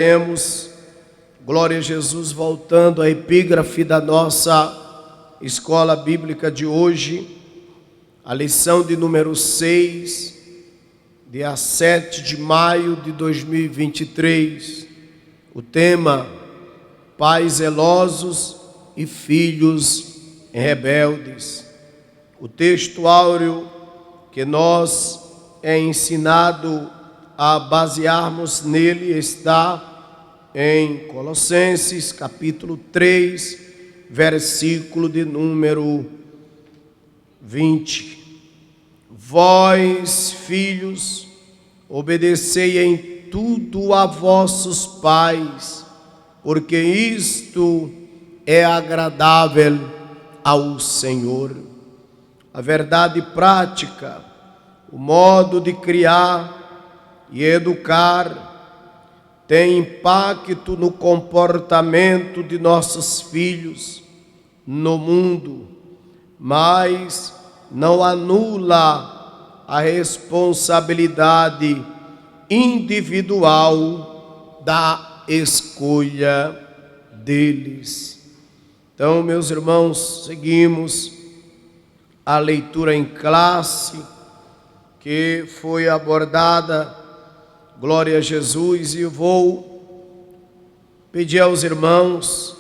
Temos, glória a Jesus, voltando à epígrafe da nossa escola bíblica de hoje, a lição de número 6, dia 7 de maio de 2023, o tema: pais zelosos e filhos rebeldes. O texto áureo que nós é ensinado a basearmos nele está em Colossenses capítulo 3, versículo de número 20. Vós, filhos, obedecei em tudo a vossos pais, porque isto é agradável ao Senhor. A verdade prática, o modo de criar e educar tem impacto no comportamento de nossos filhos no mundo, mas não anula a responsabilidade individual da escolha deles. Então, meus irmãos, seguimos a leitura em classe que foi abordada, glória a Jesus, e eu vou pedir aos irmãos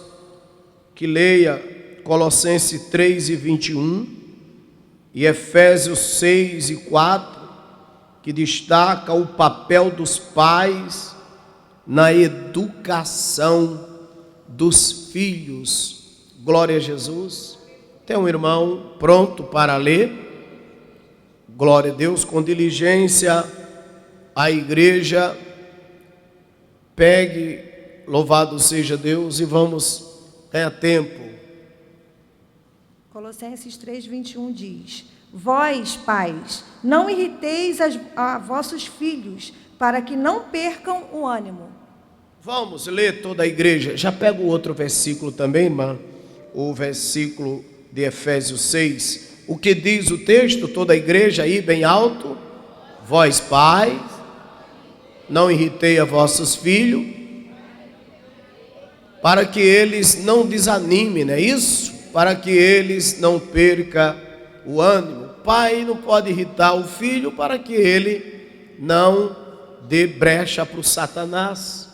que leia Colossenses 3 e 21 e Efésios 6 e 4, que destaca o papel dos pais na educação dos filhos. Glória a Jesus. Tem um irmão pronto para ler? Glória a Deus, com diligência. A igreja, pegue, louvado seja Deus, e vamos ganhar tempo. Colossenses 3, 21 diz: vós, pais, não irriteis a vossos filhos, para que não percam o ânimo. Vamos ler toda a igreja. Já pega o outro versículo também, irmã, o versículo de Efésios 6. O que diz o texto? Toda a igreja aí, bem alto. Vós, pais, não irritei a vossos filhos, para que eles não desanimem, não é isso? Para que eles não percam o ânimo. O pai não pode irritar o filho para que ele não dê brecha para o Satanás.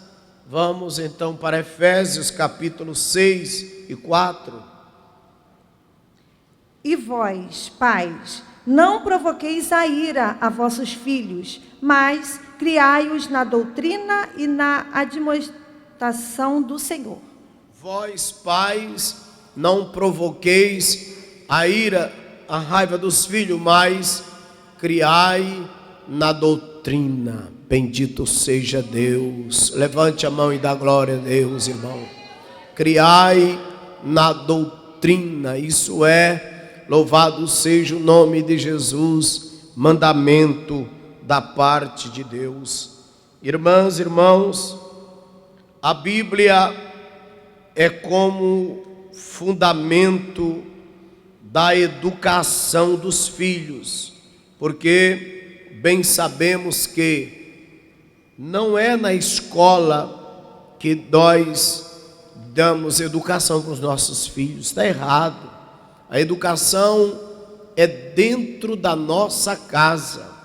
Vamos então para Efésios capítulo 6 e 4. E vós, pais, não provoqueis a ira a vossos filhos, mas criai-os na doutrina e na admoestação do Senhor. Vós, pais, não provoqueis a ira, a raiva dos filhos, mas criai na doutrina. Bendito seja Deus. Levante a mão e dá glória a Deus, irmão. Criai na doutrina, isso é, louvado seja o nome de Jesus, mandamento da parte de Deus. Irmãs, irmãos, a Bíblia é como fundamento da educação dos filhos, porque bem sabemos que não é na escola que nós damos educação para os nossos filhos. Está errado. A educação é dentro da nossa casa.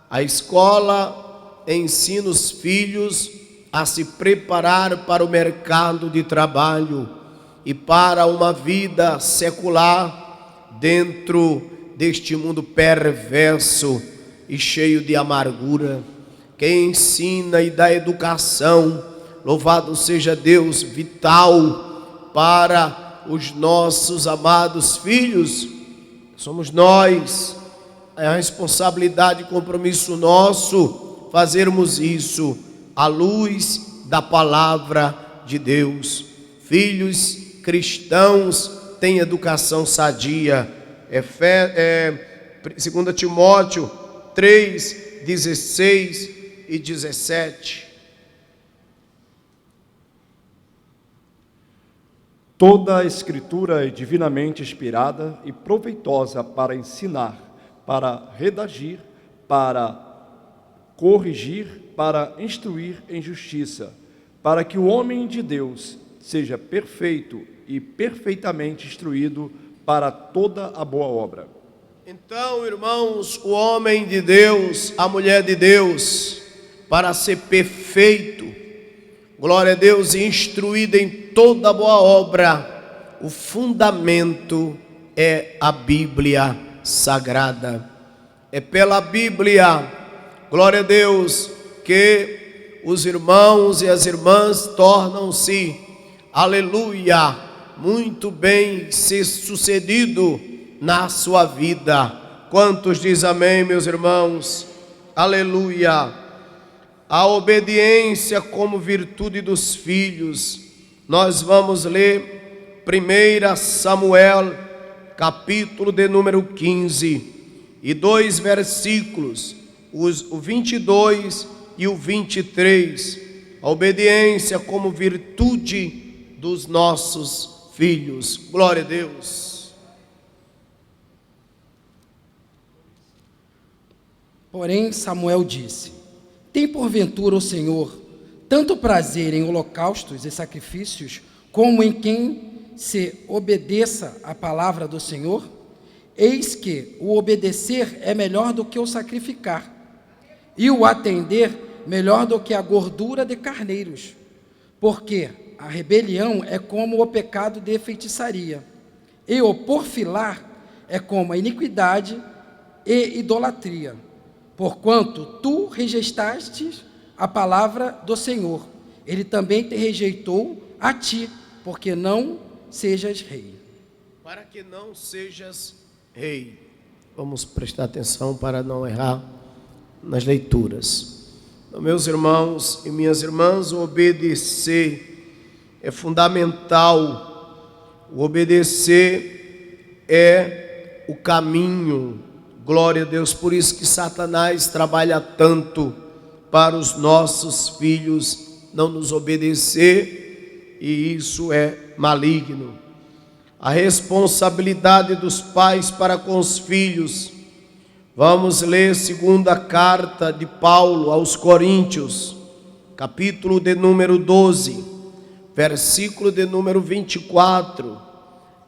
A escola ensina os filhos a se preparar para o mercado de trabalho e para uma vida secular dentro deste mundo perverso e cheio de amargura. Quem ensina e dá educação, louvado seja Deus, vital para os nossos amados filhos, somos nós. É a responsabilidade e compromisso nosso fazermos isso à luz da palavra de Deus. Filhos cristãos têm educação sadia. 2 Timóteo 3, 16 e 17. Toda a Escritura é divinamente inspirada e proveitosa para ensinar, para redigir, para corrigir, para instruir em justiça, para que o homem de Deus seja perfeito e perfeitamente instruído para toda a boa obra. Então, irmãos, o homem de Deus, a mulher de Deus, para ser perfeito, glória a Deus, e instruído em toda boa obra, o fundamento é a Bíblia Sagrada. É pela Bíblia, glória a Deus, que os irmãos e as irmãs tornam-se, aleluia, muito bem sucedido na sua vida. Quantos dizem amém, meus irmãos? Aleluia. A obediência como virtude dos filhos. Nós vamos ler 1 Samuel, capítulo de número 15, e 2 versículos, o 22 e o 23. A obediência como virtude dos nossos filhos. Glória a Deus. Porém, Samuel disse: tem porventura o Senhor tanto prazer em holocaustos e sacrifícios, como em quem se obedeça à palavra do Senhor? Eis que o obedecer é melhor do que o sacrificar, e o atender melhor do que a gordura de carneiros, porque a rebelião é como o pecado de feitiçaria, e o porfilar é como a iniquidade e idolatria. Porquanto tu rejeitaste a palavra do Senhor, ele também te rejeitou a ti, porque não sejas rei. Para que não sejas rei. Vamos prestar atenção para não errar nas leituras. Então, meus irmãos e minhas irmãs, o obedecer é fundamental. O obedecer é o caminho. Glória a Deus, por isso que Satanás trabalha tanto para os nossos filhos não nos obedecer, e isso é maligno. A responsabilidade dos pais para com os filhos. Vamos ler segunda carta de Paulo aos Coríntios, capítulo de número 12, versículo de número 24.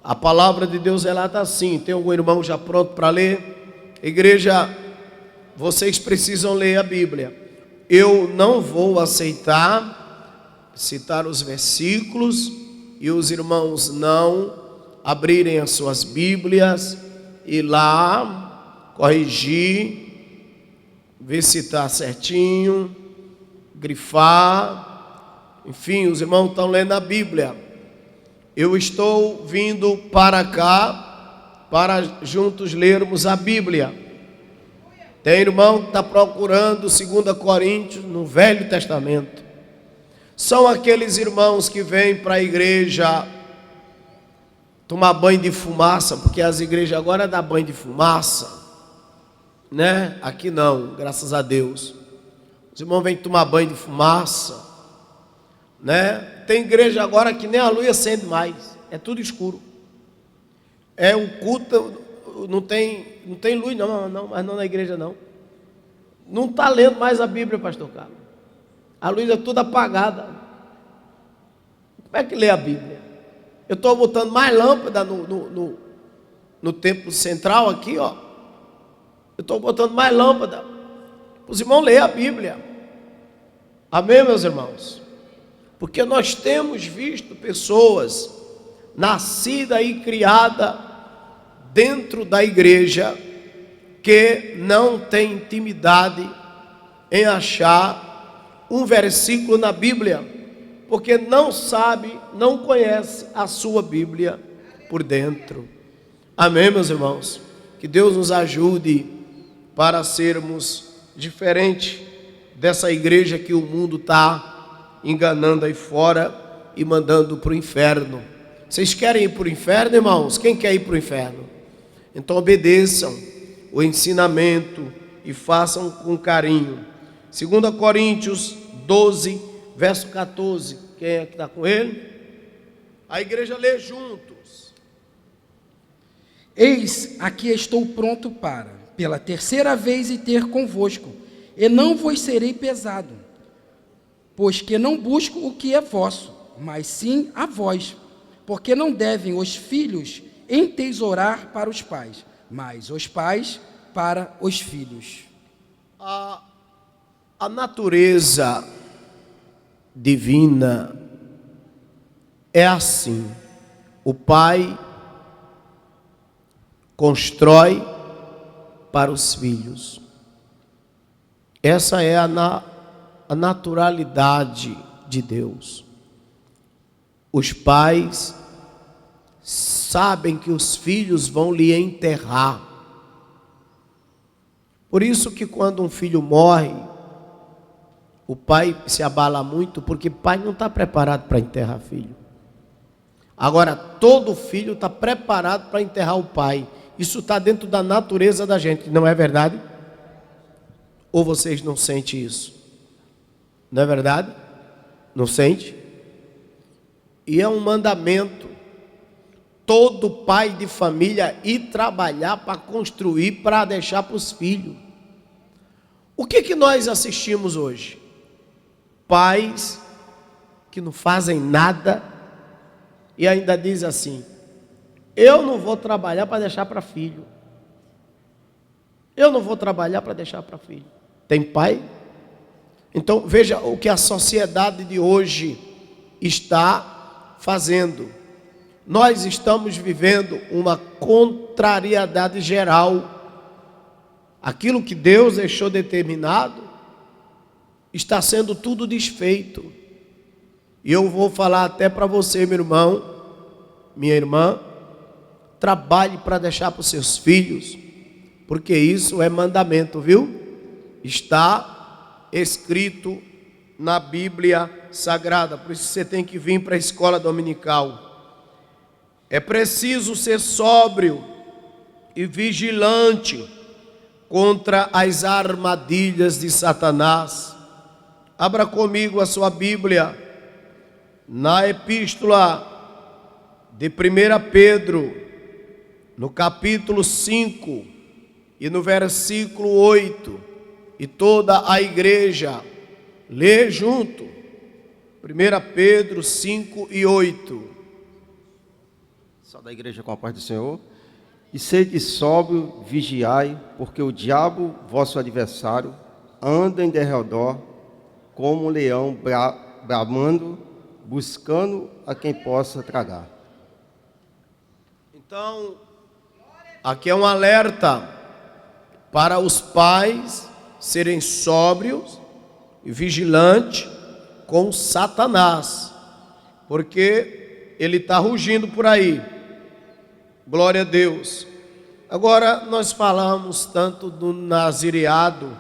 A palavra de Deus relata assim. Tem algum irmão já pronto para ler? Igreja, vocês precisam ler a Bíblia. Eu não vou aceitar citar os versículos e os irmãos não abrirem as suas Bíblias e lá corrigir, ver se está certinho, grifar. Enfim, os irmãos estão lendo a Bíblia. Eu estou vindo para cá para juntos lermos a Bíblia. Tem irmão que está procurando 2 Coríntios no Velho Testamento. São aqueles irmãos que vêm para a igreja tomar banho de fumaça, porque as igrejas agora dão banho de fumaça, né? Aqui não, graças a Deus. Os irmãos vêm tomar banho de fumaça, né? Tem igreja agora que nem a luz acende mais, é tudo escuro. É um culto, não tem luz não, mas não na igreja não. Não está lendo mais a Bíblia, pastor Carlos. A luz é toda apagada. Como é que lê a Bíblia? Eu estou botando mais lâmpada no templo central aqui, ó. Eu estou botando mais lâmpada. Os irmãos leem a Bíblia. Amém, meus irmãos? Porque nós temos visto pessoas nascidas e criadas dentro da igreja que não tem intimidade em achar um versículo na Bíblia, porque não sabe, não conhece a sua Bíblia por dentro. Amém, meus irmãos? Que Deus nos ajude para sermos diferentes dessa igreja que o mundo está enganando aí fora e mandando para o inferno. Vocês querem ir para o inferno, irmãos? Quem quer ir para o inferno? Então obedeçam o ensinamento e façam com carinho. 2 Coríntios 12, verso 14. Quem é que está com ele? A igreja lê juntos. Eis, aqui estou pronto para, pela terceira vez, ir ter convosco, e não vos serei pesado. pois que não busco o que é vosso, mas sim a vós. Porque não devem os filhos entesourar para os pais, mas os pais para os filhos. A natureza divina é assim. O pai constrói para os filhos. Essa é a naturalidade de Deus. Os pais sabem que os filhos vão lhe enterrar. Por isso que quando um filho morre, o pai se abala muito, porque o pai não está preparado para enterrar filho. Agora, todo filho está preparado para enterrar o pai. Isso está dentro da natureza da gente, não é verdade? Ou vocês não sentem isso? Não é verdade? Não sente? E é um mandamento. Todo pai de família ir trabalhar para construir, para deixar para os filhos. O que nós assistimos hoje? Pais que não fazem nada e ainda diz assim: eu não vou trabalhar para deixar para filho. Eu não vou trabalhar para deixar para filho. Tem pai? Então veja o que a sociedade de hoje está fazendo. Nós estamos vivendo uma contrariedade geral. Aquilo que Deus deixou determinado está sendo tudo desfeito. E eu vou falar até para você, meu irmão, minha irmã, trabalhe para deixar para os seus filhos, porque isso é mandamento, viu? Está escrito na Bíblia Sagrada. Por isso você tem que vir para a escola dominical. É preciso ser sóbrio e vigilante contra as armadilhas de Satanás. Abra comigo a sua Bíblia na epístola de 1 Pedro, no capítulo 5 e no versículo 8, e toda a igreja lê junto. 1 Pedro 5 e 8. Só da igreja com a paz do Senhor. E sede sóbrio, vigiai, porque o diabo, vosso adversário, anda em derredor como um leão bramando, buscando a quem possa tragar. Então, aqui é um alerta para os pais serem sóbrios e vigilantes com Satanás, porque ele está rugindo por aí. Glória a Deus. Agora nós falamos tanto do nazireado,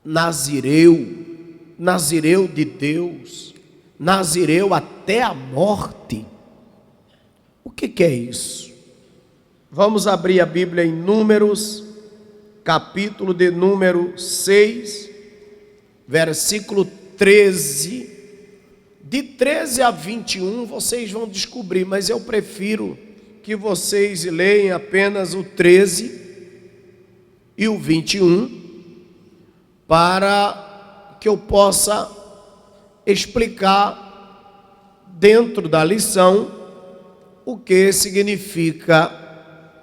nazireu de Deus, nazireu até a morte. O que é isso? Vamos abrir a Bíblia em Números, capítulo de número 6, versículo 13. De 13 a 21 vocês vão descobrir, mas eu prefiro que vocês leiam apenas o 13 e o 21, para que eu possa explicar dentro da lição o que significa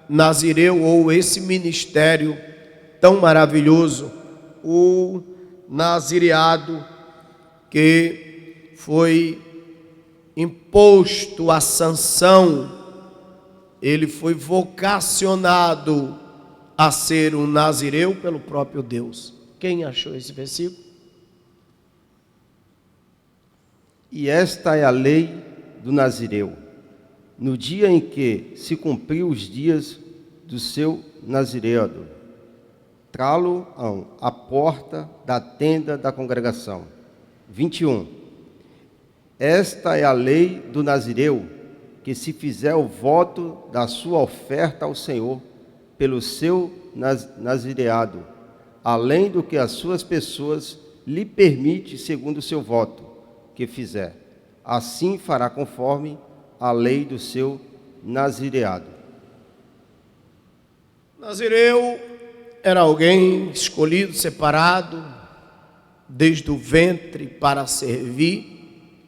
nazireu, ou esse ministério tão maravilhoso, o nazireado, que foi imposto a sanção. Ele foi vocacionado a ser um nazireu pelo próprio Deus. Quem achou esse versículo? E esta é a lei do nazireu. No dia em que se cumpriu os dias do seu nazireado, trá-lo-ão à porta da tenda da congregação. 21. Esta é a lei do nazireu, que se fizer o voto da sua oferta ao Senhor pelo seu nazireado, além do que as suas pessoas lhe permite segundo o seu voto que fizer, assim fará conforme a lei do seu nazireado. Nazireu era alguém escolhido, separado, desde o ventre para servir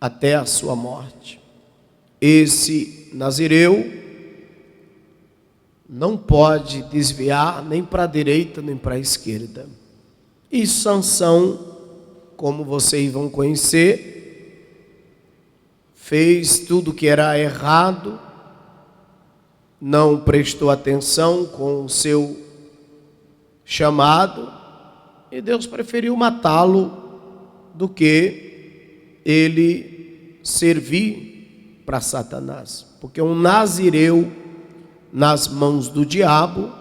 até a sua morte. Esse nazireu não pode desviar nem para a direita nem para a esquerda. E Sansão, como vocês vão conhecer, fez tudo que era errado, não prestou atenção com o seu chamado, e Deus preferiu matá-lo do que ele servir para Satanás. Porque um nazireu nas mãos do diabo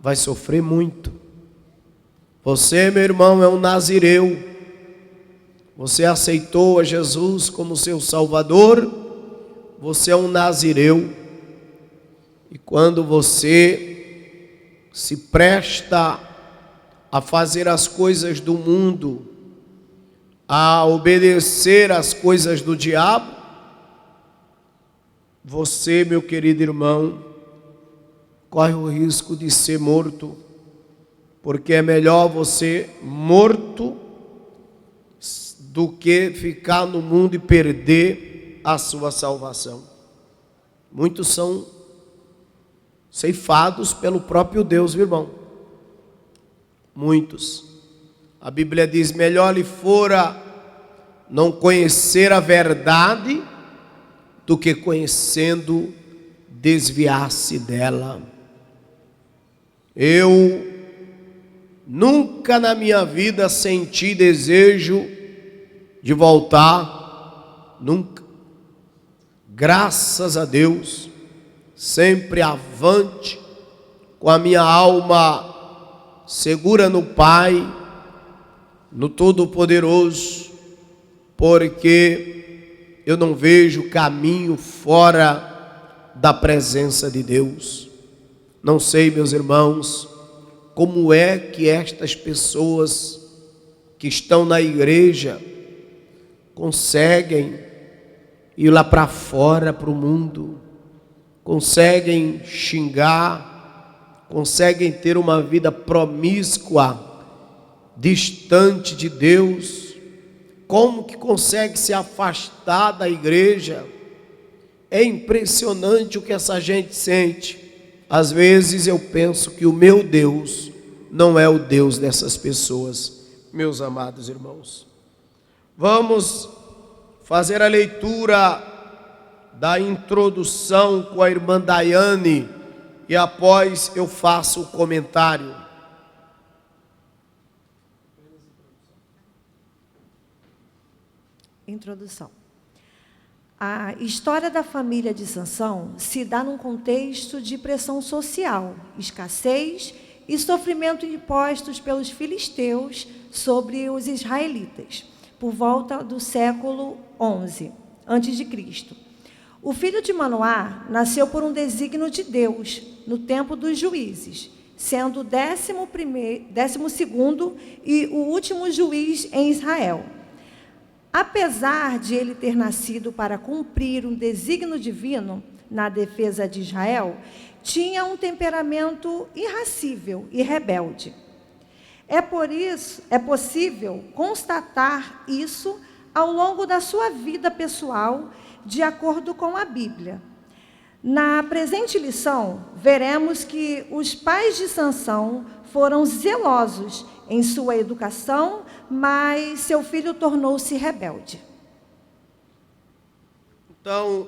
vai sofrer muito. Você, meu irmão, é um nazireu. Você aceitou a Jesus como seu Salvador, você é um nazireu. E quando você se presta a fazer as coisas do mundo, a obedecer às coisas do diabo, você, meu querido irmão, corre o risco de ser morto, porque é melhor você morto do que ficar no mundo e perder a sua salvação. Muitos são ceifados pelo próprio Deus, meu irmão. Muitos. A Bíblia diz: melhor lhe fora não conhecer a verdade do que conhecendo desviar-se dela. Eu nunca na minha vida senti desejo de voltar, nunca. Graças a Deus, sempre avante, com a minha alma segura no Pai, no Todo-Poderoso, porque eu não vejo caminho fora da presença de Deus. Não sei, meus irmãos, como é que estas pessoas que estão na igreja conseguem ir lá para fora, para o mundo, conseguem xingar, conseguem ter uma vida promíscua, distante de Deus. Como que consegue se afastar da igreja? É impressionante o que essa gente sente. Às vezes eu penso que o meu Deus não é o Deus dessas pessoas, meus amados irmãos. Vamos fazer a leitura da introdução com a irmã Daiane e após eu faço o comentário. Introdução. A história da família de Sansão se dá num contexto de pressão social, escassez e sofrimento impostos pelos filisteus sobre os israelitas, por volta do século XI a.C. O filho de Manoá nasceu por um desígnio de Deus no tempo dos juízes, sendo o 12º e o último juiz em Israel. Apesar de ele ter nascido para cumprir um desígnio divino na defesa de Israel, tinha um temperamento irascível e rebelde. É possível constatar isso ao longo da sua vida pessoal, de acordo com a Bíblia. Na presente lição, veremos que os pais de Sansão foram zelosos em sua educação, mas seu filho tornou-se rebelde. Então,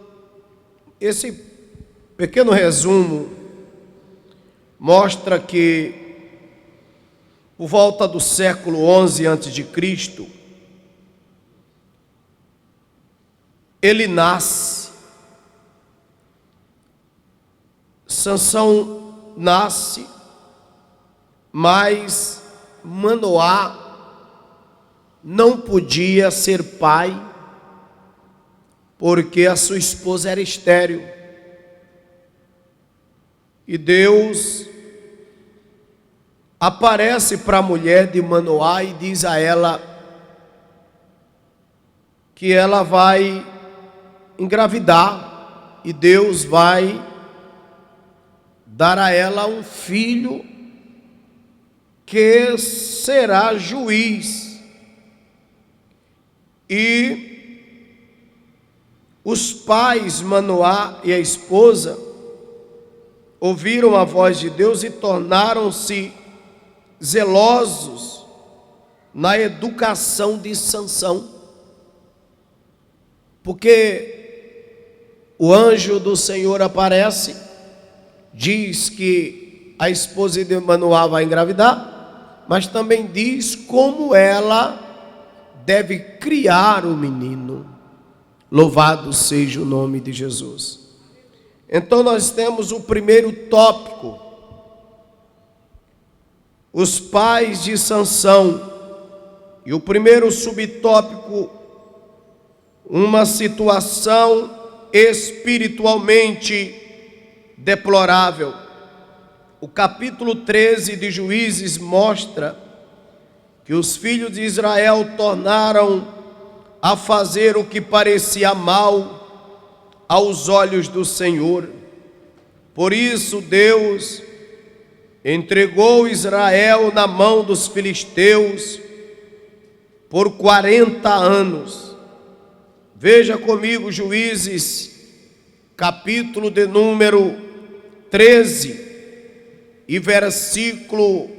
esse pequeno resumo mostra que, por volta do século XI a.C., ele nasce. Sansão nasce, mas Manoá não podia ser pai, porque a sua esposa era estéril. E Deus aparece para a mulher de Manoá e diz a ela que ela vai engravidar e Deus vai dar a ela um filho que será juiz. E os pais, Manoá e a esposa, ouviram a voz de Deus e tornaram-se zelosos na educação de Sansão, porque o anjo do Senhor aparece, diz que a esposa de Manoá vai engravidar, mas também diz como ela deve criar o menino. Louvado seja o nome de Jesus. Então nós temos o primeiro tópico: os pais de Sansão. E o primeiro subtópico, uma situação espiritualmente deplorável. O capítulo 13 de Juízes mostra que os filhos de Israel tornaram a fazer o que parecia mal aos olhos do Senhor. Por isso Deus entregou Israel na mão dos filisteus por 40 anos. Veja comigo Juízes, capítulo de número 13 e versículo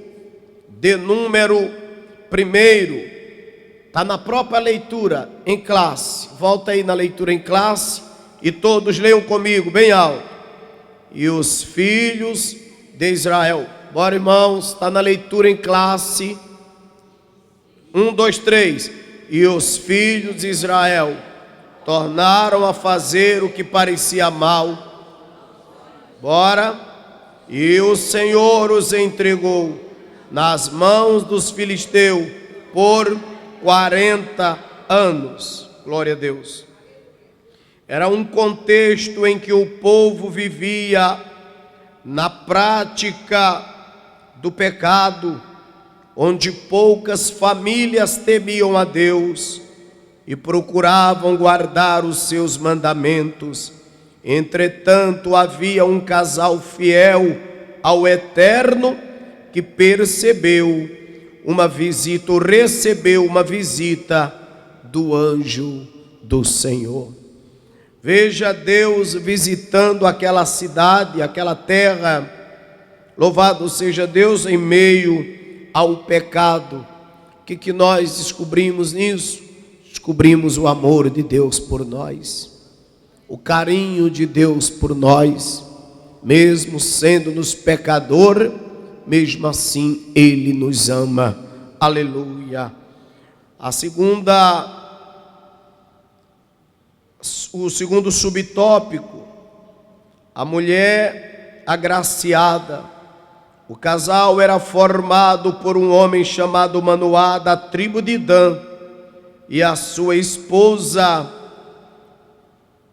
de número 1. Está na própria leitura em classe. Volta aí na leitura em classe e todos leiam comigo bem alto. E os filhos de Israel. Bora, irmãos, está na leitura em classe. 1, 2, 3. E os filhos de Israel tornaram a fazer o que parecia mal. Bora. E o Senhor os entregou nas mãos dos filisteus por 40 anos. Glória a Deus. Era um contexto em que o povo vivia na prática do pecado, onde poucas famílias temiam a Deus e procuravam guardar os seus mandamentos. Entretanto, havia um casal fiel ao Eterno que recebeu uma visita do anjo do Senhor. Veja Deus visitando aquela cidade, aquela terra. Louvado seja Deus em meio ao pecado. O que nós descobrimos nisso? Descobrimos o amor de Deus por nós, o carinho de Deus por nós, mesmo sendo-nos pecador, mesmo assim Ele nos ama. Aleluia. O segundo subtópico, a mulher agraciada. O casal era formado por um homem chamado Manoá, da tribo de Dan, e a sua esposa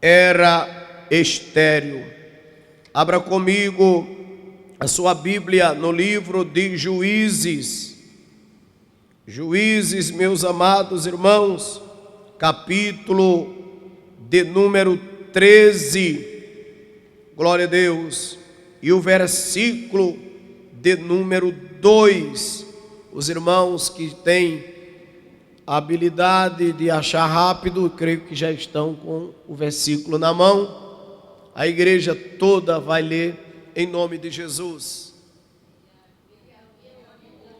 era estéril. Abra comigo a sua Bíblia no livro de Juízes. Juízes, meus amados irmãos, capítulo de número 13, glória a Deus, e o versículo de número 2. Os irmãos que têm a habilidade de achar rápido, creio que já estão com o versículo na mão. A igreja toda vai ler em nome de Jesus.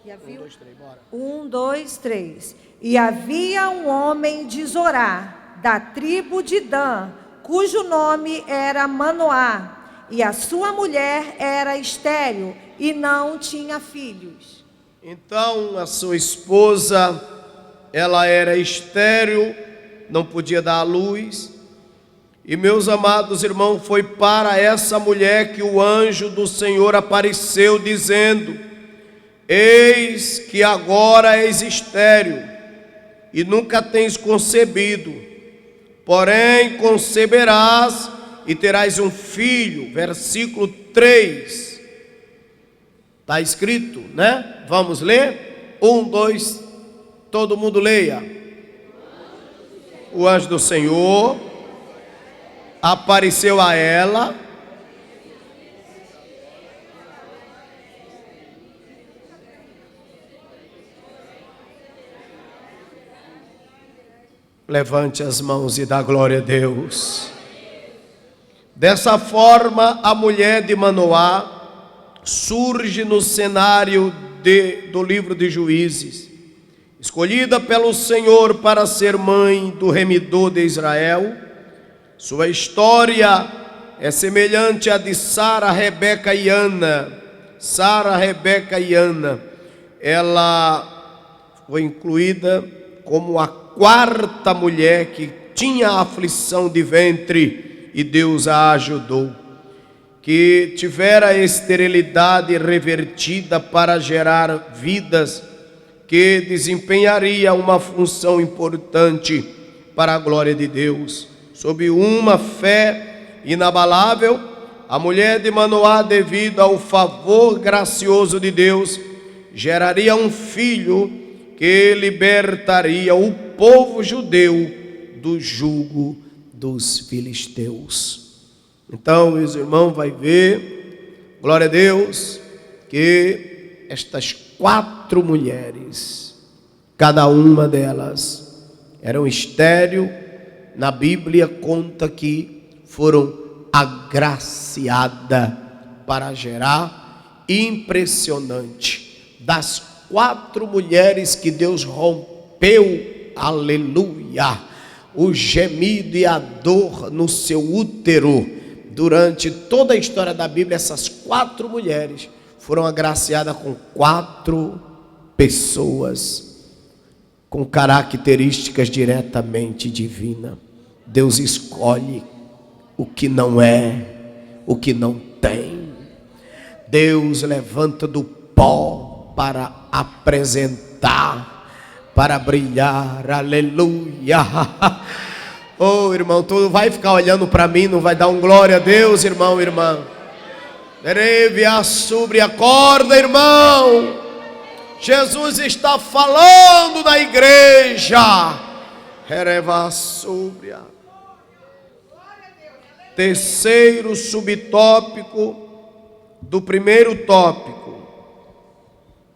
1, 2, 3, bora. 1, 2, 3. E havia um homem de Zorá, da tribo de Dan, cujo nome era Manoá, e a sua mulher era estéril e não tinha filhos. Então a sua esposa, ela era estéril, não podia dar à luz. E meus amados irmãos, foi para essa mulher que o anjo do Senhor apareceu dizendo: eis que agora és estéril e nunca tens concebido, porém conceberás e terás um filho. Versículo 3. Está escrito, né? Vamos ler? 1, 2, todo mundo leia. O anjo do Senhor apareceu a ela Levante as mãos e dá glória a Deus. Dessa forma, a mulher de Manoá surge no cenário do livro de Juízes, escolhida pelo Senhor para ser mãe do remidor de Israel. Sua história é semelhante à de Sara, Rebeca e Ana. Sara, Rebeca e Ana, ela foi incluída como a quarta mulher que tinha aflição de ventre e Deus a ajudou, que tivera a esterilidade revertida para gerar vidas, que desempenharia uma função importante para a glória de Deus. Sob uma fé inabalável, a mulher de Manoá, devido ao favor gracioso de Deus, geraria um filho que libertaria o povo judeu do jugo dos filisteus. Então, meus irmãos, vai ver, glória a Deus, que estas 4 mulheres, cada uma delas eram estéril. Na Bíblia conta que foram agraciadas para gerar. Impressionante. Das 4 mulheres que Deus rompeu, aleluia, o gemido e a dor no seu útero, durante toda a história da Bíblia, essas 4 mulheres foram agraciadas com 4 pessoas com características diretamente divinas. Deus escolhe o que não é, o que não tem. Deus levanta do pó para apresentar, para brilhar, aleluia. Oh, irmão, tu vai ficar olhando para mim, não vai dar um glória a Deus, irmão, irmã. Acorda, irmão. Jesus está falando na igreja. Terceiro subtópico do primeiro tópico: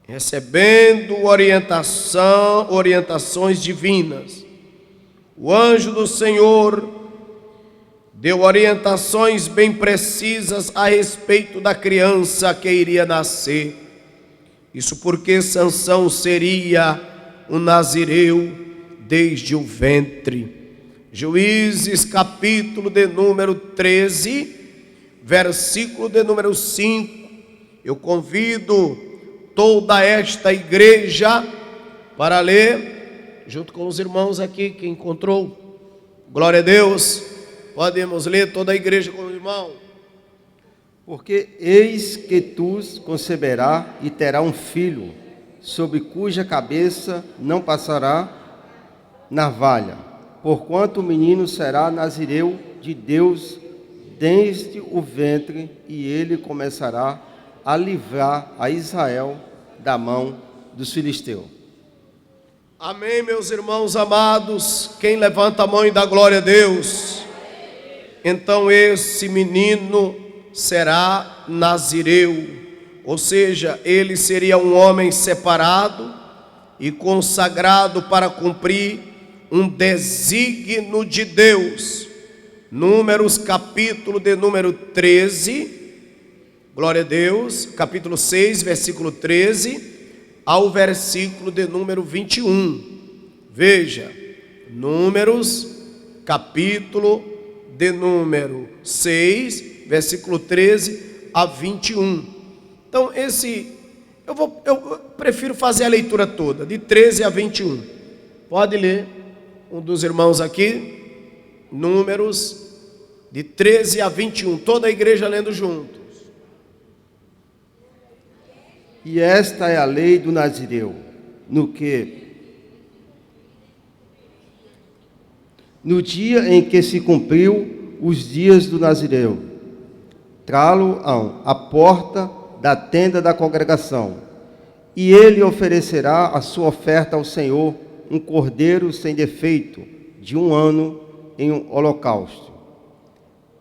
recebendo orientações divinas. O anjo do Senhor deu orientações bem precisas a respeito da criança que iria nascer. Isso porque Sansão seria um nazireu desde o ventre. Juízes, capítulo de número 13, versículo de número 5. Eu convido toda esta igreja para ler, junto com os irmãos aqui que encontrou. Glória a Deus. Podemos ler toda a igreja com o irmão. Porque eis que tu conceberá e terá um filho, sobre cuja cabeça não passará navalha, porquanto o menino será nazireu de Deus desde o ventre, e ele começará a livrar a Israel da mão dos filisteus. Amém, meus irmãos amados. Quem levanta a mão e dá glória a Deus? Então esse menino será nazireu, ou seja, ele seria um homem separado e consagrado para cumprir um desígnio de Deus. Números, capítulo de número 13, glória a Deus, capítulo 6, versículo 13 ao versículo de número 21. Veja, Números, capítulo de número 6, versículo 13 a 21. Então eu prefiro fazer a leitura toda, de 13 a 21. Pode ler, um dos irmãos aqui, Números, de 13 a 21, toda a igreja lendo juntos. E esta é a lei do nazireu, no dia em que se cumpriu os dias do nazireu, trá-lo-ão à porta da tenda da congregação, e ele oferecerá a sua oferta ao Senhor, um cordeiro sem defeito de 1 ano em um holocausto,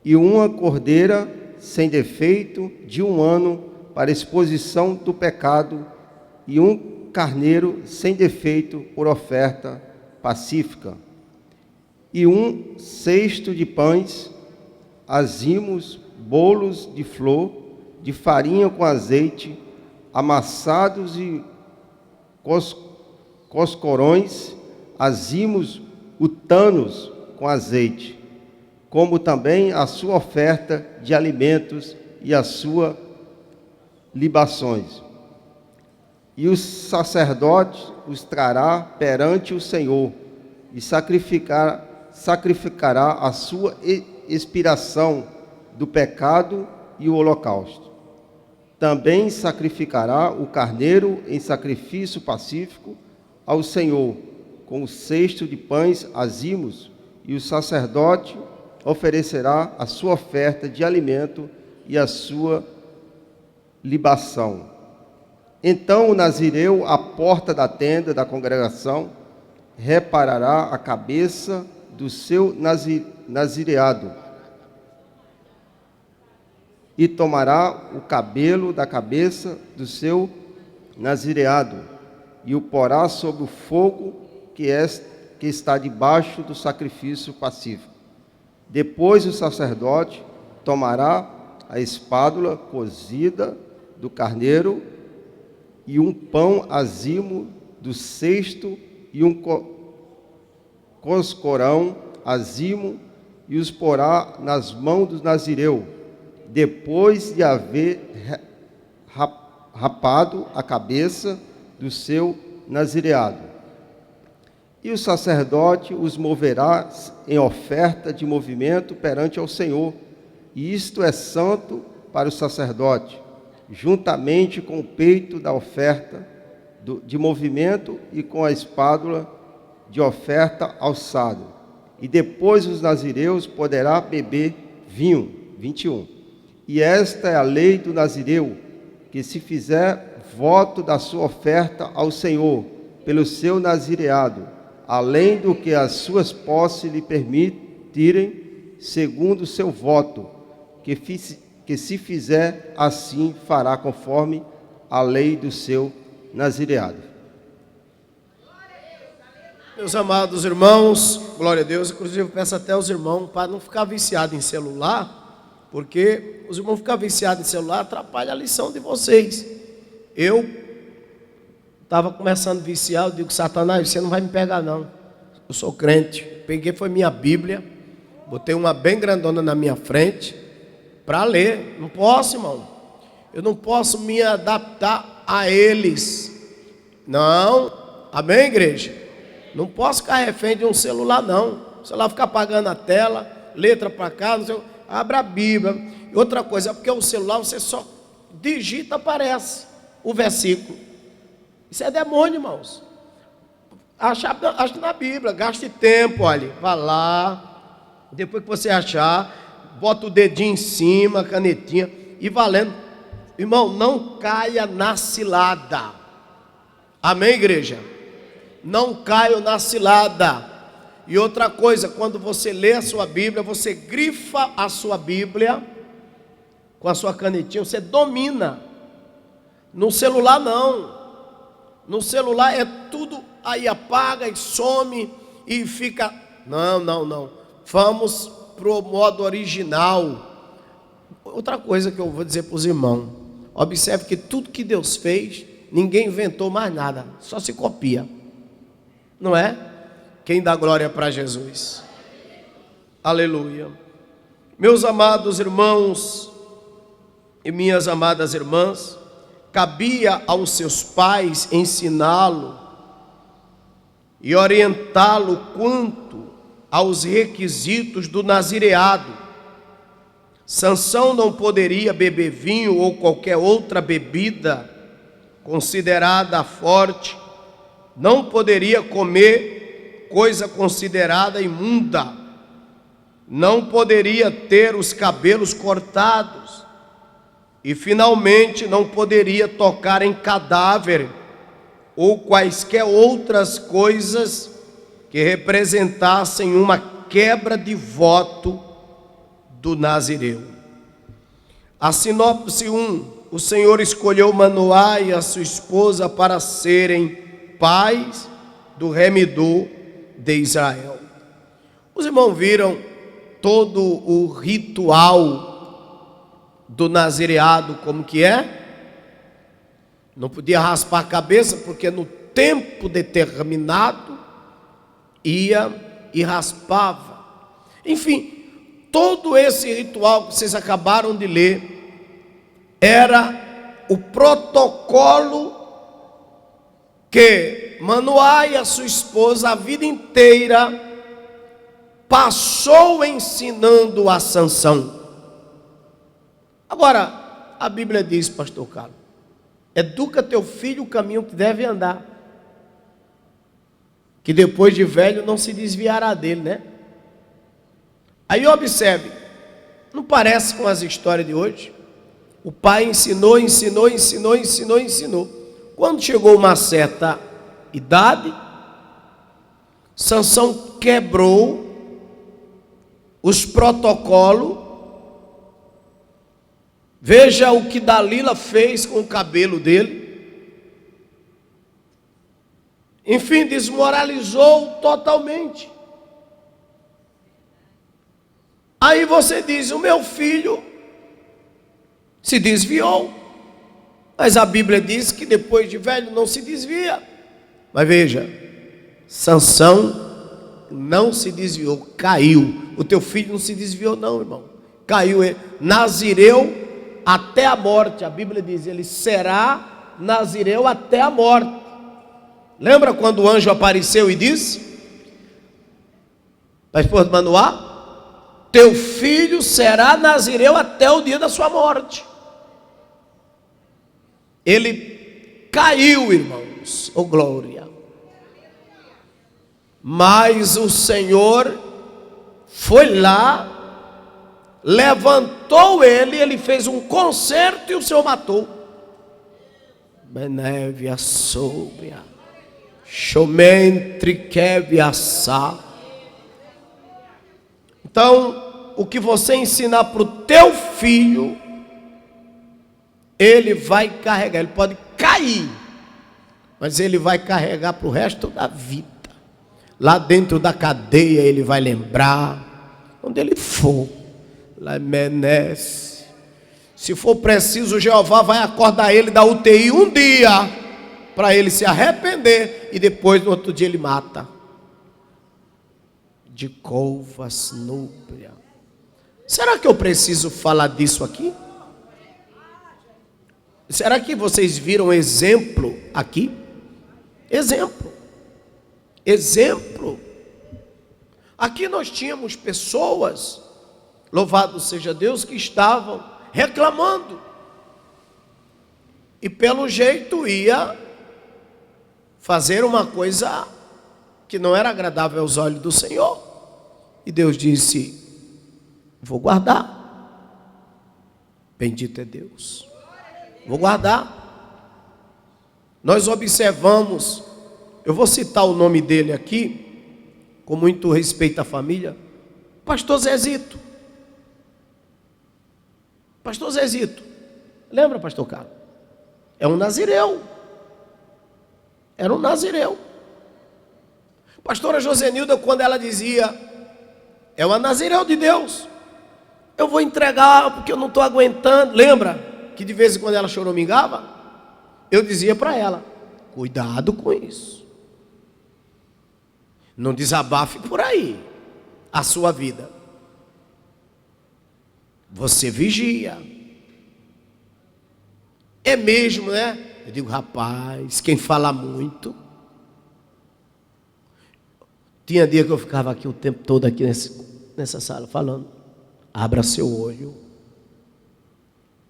e uma cordeira sem defeito de 1 ano para exposição do pecado, e um carneiro sem defeito por oferta pacífica. e 1 cesto de pães, azimos, bolos de flor, de farinha com azeite, amassados e coscorões, azimos, utanos com azeite, como também a sua oferta de alimentos e a sua libações. E o sacerdote os trará perante o Senhor e sacrificará a sua expiação do pecado e o holocausto. Também sacrificará o carneiro em sacrifício pacífico ao Senhor, com o cesto de pães azimos, e o sacerdote oferecerá a sua oferta de alimento e a sua libação. Então o nazireu, à porta da tenda da congregação, reparará a cabeça do seu nazireado e tomará o cabelo da cabeça do seu nazireado e o porá sobre o fogo que está debaixo do sacrifício pacífico. Depois o sacerdote tomará a espádula cozida do carneiro e um pão azimo do cesto e um coscorão azimo e os porá nas mãos do nazireu, depois de haver rapado a cabeça do seu nazireado. E o sacerdote os moverá em oferta de movimento perante ao Senhor, e isto é santo para o sacerdote, juntamente com o peito da oferta de movimento e com a espádula de oferta alçado. E depois os nazireus poderá beber vinho. 21. E esta é a lei do nazireu, que se fizer voto da sua oferta ao Senhor, pelo seu nazireado, além do que as suas posses lhe permitirem, segundo o seu voto, que se fizer assim, fará conforme a lei do seu nazireado. Meus amados irmãos, glória a Deus. Inclusive eu peço até aos irmãos para não ficar viciado em celular, porque os irmãos ficar viciados em celular atrapalha a lição de vocês. Eu estava começando a viciar, eu digo: Satanás, você não vai me pegar não, eu sou crente. Peguei, foi minha Bíblia, botei uma bem grandona na minha frente para ler. Não posso, irmão, eu não posso me adaptar a eles, não. Amém, igreja? Não posso ficar refém de um celular, não. O celular ficar apagando a tela, letra para cá, não sei, abra a Bíblia. E outra coisa, é porque o celular você só digita, aparece o versículo. Isso é demônio, irmãos. Acha na Bíblia, gaste tempo, olha, vá lá, depois que você achar, bota o dedinho em cima, a canetinha, e valendo. Irmão, não caia na cilada. Amém, igreja? Não caia na cilada. E outra coisa, quando você lê a sua Bíblia, você grifa a sua Bíblia com a sua canetinha, você domina. No celular não. No celular é tudo, aí apaga e some e fica. Não. Vamos pro modo original. Outra coisa que eu vou dizer para os irmãos: observe que tudo que Deus fez, ninguém inventou mais nada, só se copia. Não é? Quem dá glória para Jesus? Aleluia. Meus amados irmãos e minhas amadas irmãs, cabia aos seus pais ensiná-lo e orientá-lo quanto aos requisitos do nazireado. Sansão não poderia beber vinho ou qualquer outra bebida considerada forte, não poderia comer coisa considerada imunda, não poderia ter os cabelos cortados e finalmente não poderia tocar em cadáver ou quaisquer outras coisas que representassem uma quebra de voto do nazireu. A sinopse 1: o Senhor escolheu Manoá e a sua esposa para serem pais do remidor de Israel. Os irmãos viram todo o ritual do nazireado, como que é? Não podia raspar a cabeça, porque no tempo determinado ia e raspava. Enfim, todo esse ritual que vocês acabaram de ler era o protocolo que Manoá e a sua esposa a vida inteira passou ensinando a Sansão. Agora, a Bíblia diz, pastor Carlos, educa teu filho o caminho que deve andar, que depois de velho não se desviará dele, né? Aí observe, não parece com as histórias de hoje? O pai ensinou. Quando chegou uma certa idade, Sansão quebrou os protocolos. Veja o que Dalila fez com o cabelo dele. Enfim, desmoralizou totalmente. Aí você diz, o meu filho se desviou. Mas a Bíblia diz que depois de velho não se desvia. Mas veja, Sansão não se desviou, caiu. O teu filho não se desviou não, irmão. Caiu, nazireu até a morte. A Bíblia diz, ele será nazireu até a morte. Lembra quando o anjo apareceu e disse para a esposa de Manoá, teu filho será nazireu até o dia da sua morte. Ele caiu, irmãos, oh glória. Mas o Senhor foi lá, levantou ele, ele fez um concerto e o Senhor matou. Benevia sobria, chomentre keviassá. Então, o que você ensinar para o teu filho, ele vai carregar. Ele pode cair, mas ele vai carregar para o resto da vida. Lá dentro da cadeia ele vai lembrar, onde ele for. Se for preciso, Jeová vai acordar ele da UTI um dia, para ele se arrepender, e depois no outro dia ele mata. De couvas núbria. Será que eu preciso falar disso aqui? Será que vocês viram exemplo aqui? Exemplo. Aqui nós tínhamos pessoas, louvado seja Deus, que estavam reclamando. E pelo jeito ia fazer uma coisa que não era agradável aos olhos do Senhor. E Deus disse, vou guardar. Bendito é Deus. Vou guardar. Nós observamos, eu vou citar o nome dele aqui, com muito respeito à família, Pastor Zezito. Pastor Zezito, lembra, pastor Carlos? É um nazireu. Era um nazireu. Pastora Josenilda, quando ela dizia, é uma nazireu de Deus, eu vou entregar porque eu não estou aguentando. Lembra que de vez em quando ela choramingava? Eu dizia para ela, cuidado com isso. Não desabafe por aí a sua vida. Você vigia. É mesmo, né? Eu digo, rapaz, quem fala muito. Tinha dia que eu ficava aqui o tempo todo aqui nessa sala falando, abra seu olho.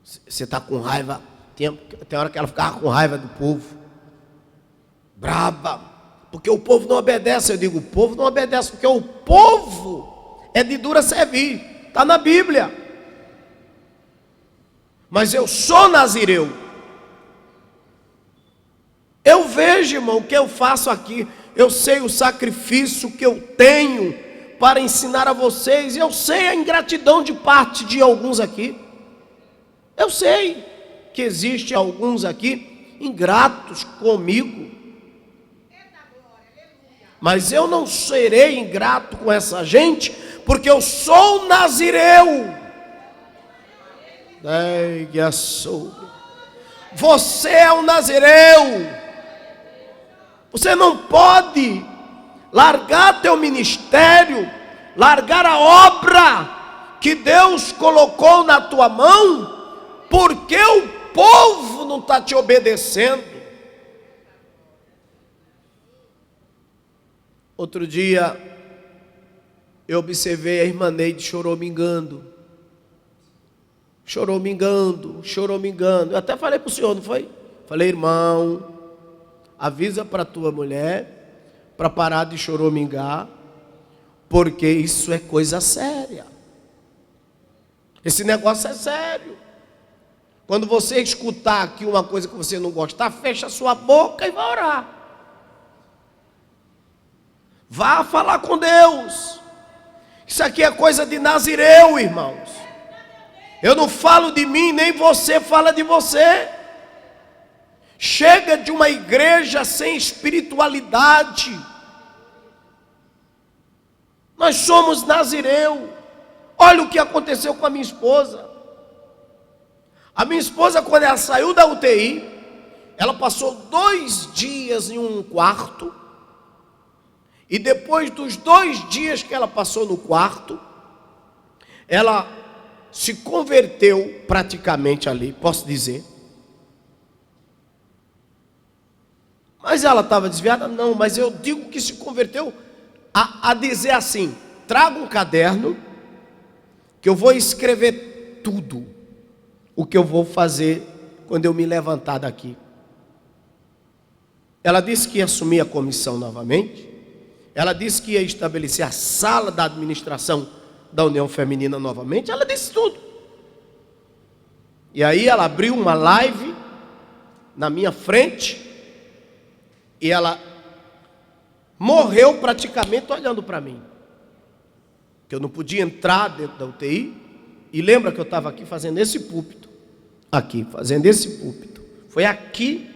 Você está com raiva. Tem hora que ela ficava com raiva do povo. Braba. Porque o povo não obedece. Eu digo, o povo não obedece porque o povo é de dura servir. Está na Bíblia. Mas eu sou nazireu. Eu vejo, irmão, o que eu faço aqui. Eu sei o sacrifício que eu tenho para ensinar a vocês. Eu sei a ingratidão de parte de alguns aqui. Eu sei que existe alguns aqui ingratos comigo. Mas eu não serei ingrato com essa gente, porque eu sou nazireu. Você é um nazireu. Você não pode largar teu ministério, largar a obra que Deus colocou na tua mão, porque o povo não está te obedecendo. Outro dia, eu observei a irmã Neide choramingando. Eu até falei para o senhor, não foi? Falei, irmão, avisa para a tua mulher para parar de choramingar, porque isso é coisa séria. Esse negócio é sério. Quando você escutar aqui uma coisa que você não gostar, fecha a sua boca e vai orar. Vá falar com Deus. Isso aqui é coisa de nazireu, irmãos. Eu não falo de mim, nem você fala de você. Chega de uma igreja sem espiritualidade. Nós somos nazireu. Olha o que aconteceu com a minha esposa. A minha esposa, quando ela saiu da UTI, ela passou 2 dias em um quarto. E depois dos 2 dias que ela passou no quarto, ela se converteu praticamente ali, posso dizer. Mas ela estava desviada? Não, mas eu digo que se converteu a dizer assim: traga um caderno, que eu vou escrever tudo o que eu vou fazer quando eu me levantar daqui. Ela disse que ia assumir a comissão novamente. Ela disse que ia estabelecer a sala da administração da União Feminina novamente. Ela disse tudo. E aí ela abriu uma live na minha frente e ela morreu praticamente olhando para mim, que eu não podia entrar dentro da UTI. E lembra que eu estava aqui fazendo esse púlpito, foi aqui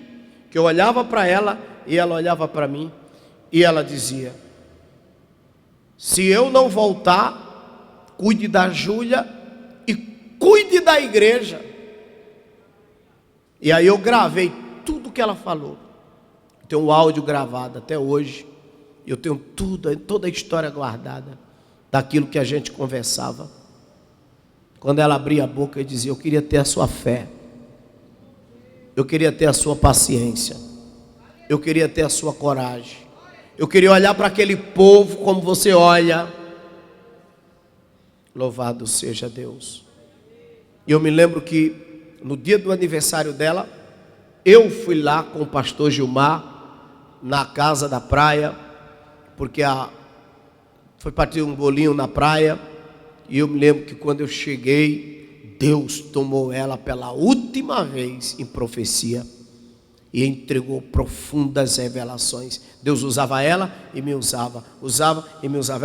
que eu olhava para ela e ela olhava para mim e ela dizia: se eu não voltar, cuide da Júlia e cuide da igreja. E aí eu gravei tudo que ela falou. Eu tenho um áudio gravado até hoje. Eu tenho toda a história guardada daquilo que a gente conversava. Quando ela abria a boca e dizia: eu queria ter a sua fé, eu queria ter a sua paciência, eu queria ter a sua coragem, eu queria olhar para aquele povo como você olha. Louvado seja Deus. E eu me lembro que no dia do aniversário dela, eu fui lá com o pastor Gilmar na casa da praia, porque foi partir um bolinho na praia. E eu me lembro que quando eu cheguei, Deus tomou ela pela última vez em profecia e entregou profundas revelações. Deus usava ela e me usava,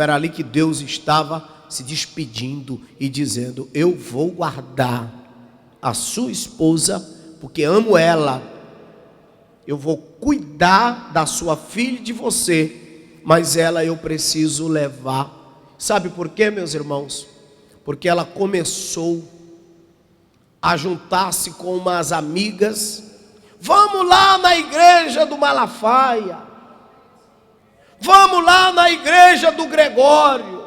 Era ali que Deus estava se despedindo e dizendo: eu vou guardar a sua esposa, porque amo ela. Eu vou cuidar da sua filha e de você, mas ela eu preciso levar. Sabe por quê, meus irmãos? Porque ela começou a juntar-se com umas amigas. Vamos lá na igreja do Malafaia, vamos lá na igreja do Gregório.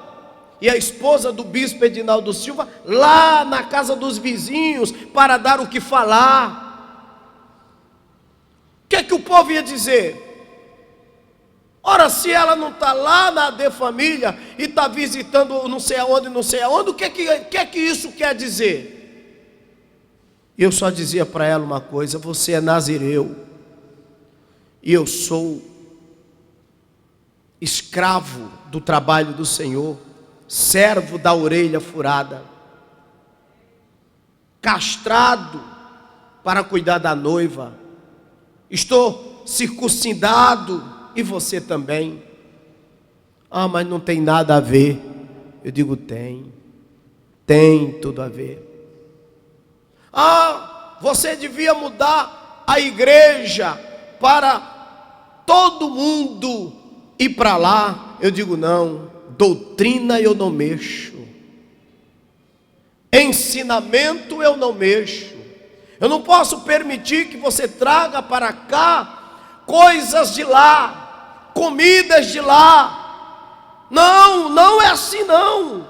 E a esposa do bispo Edinaldo Silva lá na casa dos vizinhos para dar o que falar. O que é que o povo ia dizer? Ora, se ela não está lá na De Família e está visitando não sei aonde, o que é que isso quer dizer? Eu só dizia para ela uma coisa: você é nazireu e eu sou escravo do trabalho do Senhor, servo da orelha furada, castrado para cuidar da noiva. Estou circuncidado e você também. Ah, mas não tem nada a ver. Eu digo: tem tudo a ver. Ah, você devia mudar a igreja para todo mundo ir para lá, eu digo não, doutrina eu não mexo, ensinamento eu não mexo. Eu não posso permitir que você traga para cá coisas de lá, comidas de lá. Não, não é assim não.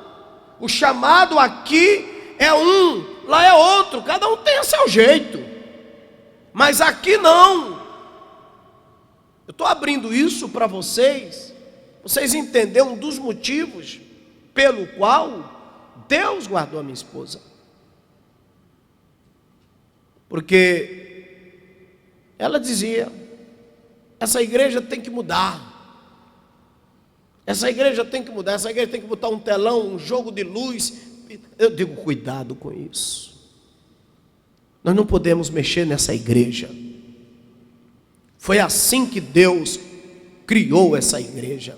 O chamado aqui é um, lá é outro, cada um tem o seu jeito. Mas aqui não. Eu estou abrindo isso para vocês entenderem um dos motivos pelo qual Deus guardou a minha esposa. Porque ela dizia, essa igreja tem que mudar. Essa igreja tem que mudar, essa igreja tem que botar um telão, um jogo de luz. Eu digo, cuidado com isso. Nós não podemos mexer nessa igreja. Foi assim que Deus criou essa igreja.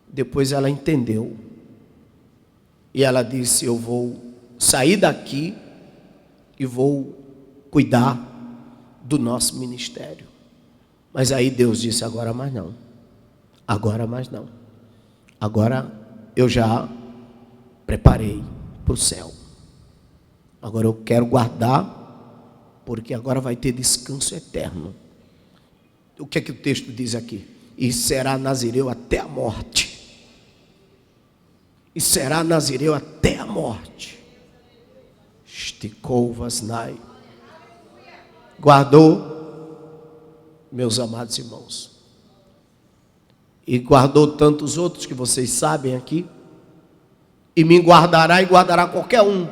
Depois ela entendeu. E ela disse, eu vou sair daqui e vou cuidar do nosso ministério. Mas aí Deus disse, agora mais não. Agora mais não. Agora eu já preparei para o céu. Agora eu quero guardar, porque agora vai ter descanso eterno. O que é que o texto diz aqui? E será nazireu até a morte. E será nazireu até a morte. Esticou vasnai. Guardou, meus amados irmãos. E guardou tantos outros que vocês sabem aqui. E me guardará e guardará qualquer um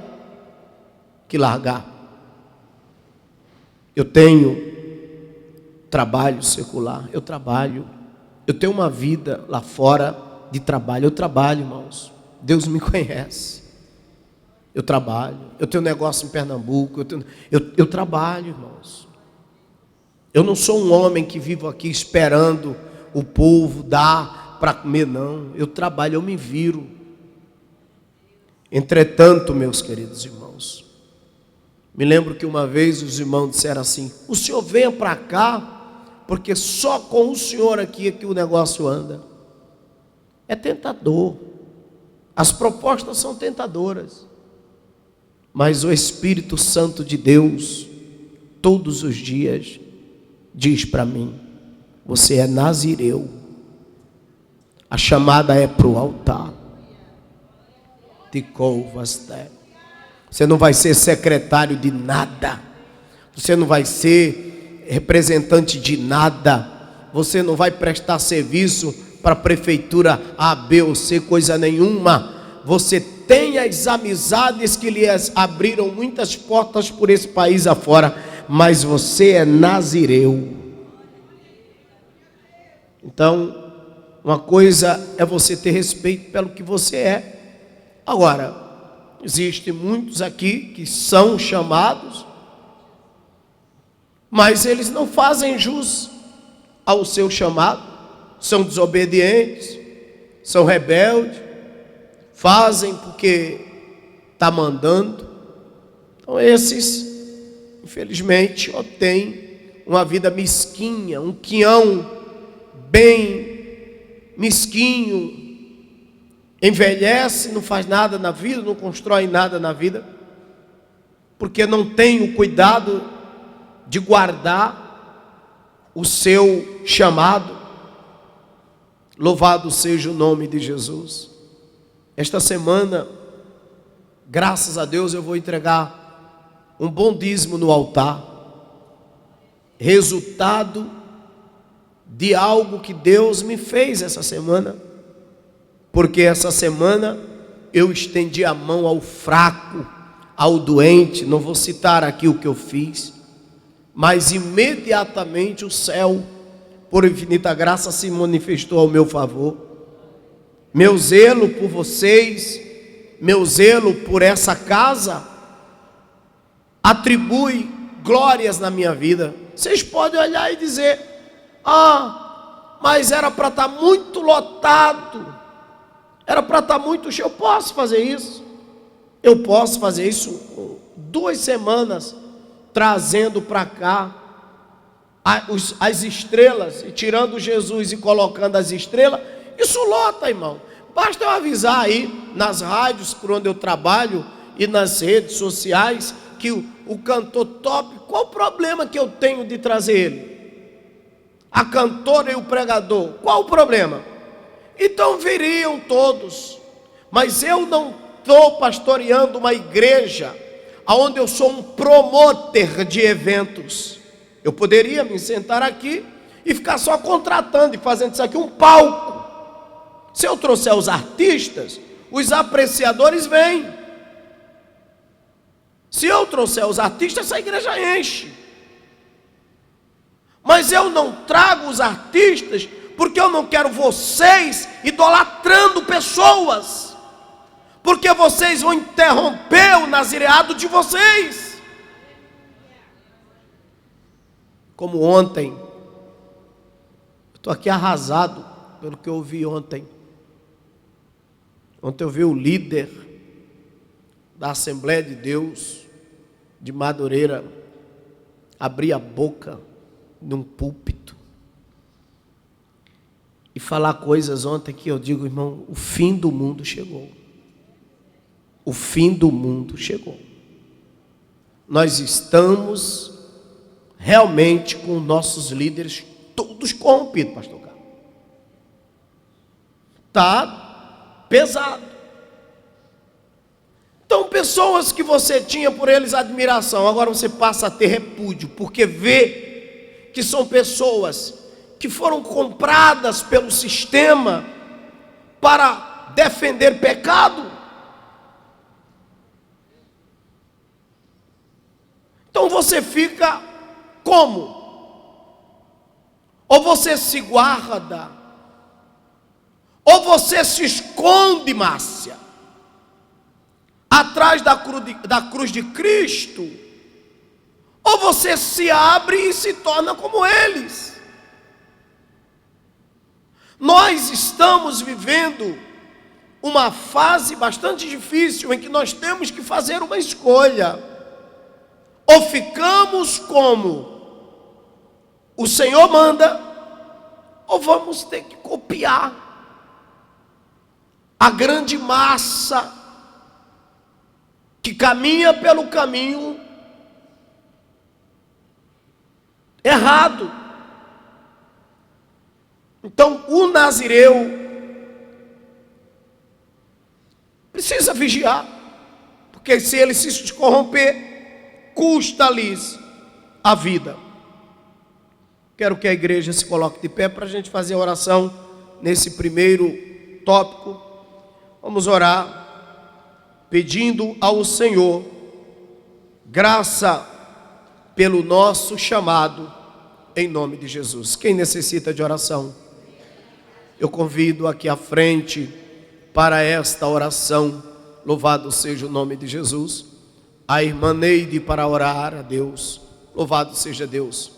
que largar. Eu tenho trabalho secular, eu trabalho. Eu tenho uma vida lá fora de trabalho, eu trabalho, irmãos. Deus me conhece. Eu trabalho. Eu tenho negócio em Pernambuco, eu trabalho, irmãos. Eu não sou um homem que vivo aqui esperando o povo dar para comer, não. Eu trabalho, eu me viro. Entretanto, meus queridos irmãos, me lembro que uma vez os irmãos disseram assim, o senhor venha para cá, porque só com o senhor aqui é que o negócio anda. É tentador. As propostas são tentadoras. Mas o Espírito Santo de Deus, todos os dias, diz para mim, você é nazireu. A chamada é para o altar. Você não vai ser secretário de nada. Você não vai ser representante de nada. Você não vai prestar serviço para a prefeitura A, B ou C, coisa nenhuma. Você tem as amizades que lhe abriram muitas portas por esse país afora, mas você é nazireu. Então, uma coisa é você ter respeito pelo que você é. Agora, existem muitos aqui que são chamados, mas eles não fazem jus ao seu chamado, são desobedientes, são rebeldes, fazem porque está mandando. Então esses, infelizmente, têm uma vida mesquinha, um quinhão bem mesquinho, envelhece, não faz nada na vida, não constrói nada na vida, porque não tem o cuidado de guardar o seu chamado. Louvado seja o nome de Jesus. Esta semana, graças a Deus, eu vou entregar um bom dízimo no altar, resultado de algo que Deus me fez essa semana. Porque essa semana eu estendi a mão ao fraco, ao doente. Não vou citar aqui o que eu fiz, mas imediatamente o céu, por infinita graça, se manifestou ao meu favor. Meu zelo por vocês, meu zelo por essa casa, atribui glórias na minha vida. Vocês podem olhar e dizer, mas era para estar muito lotado, era para estar muito cheio. Eu posso fazer isso. Eu posso fazer isso 2 semanas, trazendo para cá as estrelas, e tirando Jesus e colocando as estrelas, isso lota, irmão. Basta eu avisar aí nas rádios por onde eu trabalho e nas redes sociais que o cantor top, qual o problema que eu tenho de trazer ele? A cantora e o pregador, qual o problema? Então viriam todos, mas eu não estou pastoreando uma igreja onde eu sou um promotor de eventos. Eu poderia me sentar aqui e ficar só contratando e fazendo isso aqui um palco. Se eu trouxer os artistas, os apreciadores vêm. Se eu trouxer os artistas, essa igreja enche. Mas eu não trago os artistas porque eu não quero vocês idolatrando pessoas, porque vocês vão interromper o nazireado de vocês. Como ontem, eu estou aqui arrasado pelo que eu ouvi ontem. Ontem eu vi o líder da Assembleia de Deus de Madureira abrir a boca num púlpito e falar coisas ontem que eu digo, irmão, o fim do mundo chegou. O fim do mundo chegou. Nós estamos realmente com nossos líderes todos corrompidos, pastor Carlos. Está pesado. Então, pessoas que você tinha por eles admiração, agora você passa a ter repúdio, porque vê que são pessoas que foram compradas pelo sistema para defender pecado. Então você fica como? Ou você se guarda, ou você se esconde, Márcia, atrás da cruz de Cristo, ou você se abre e se torna como eles. Nós estamos vivendo uma fase bastante difícil em que nós temos que fazer uma escolha. Ou ficamos como o Senhor manda, ou vamos ter que copiar a grande massa que caminha pelo caminho errado. Então o nazireu precisa vigiar, porque se ele se corromper, custa-lhes a vida. Quero que a igreja se coloque de pé para a gente fazer a oração nesse primeiro tópico. Vamos orar pedindo ao Senhor graça pelo nosso chamado, em nome de Jesus. Quem necessita de oração, eu convido aqui à frente para esta oração. Louvado seja o nome de Jesus. A irmã Neide para orar a Deus. Louvado seja Deus.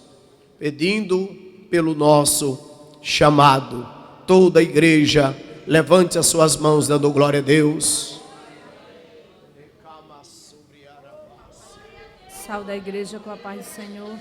Pedindo pelo nosso chamado. Toda a igreja levante as suas mãos dando glória a Deus. Saúde a igreja com a paz do Senhor.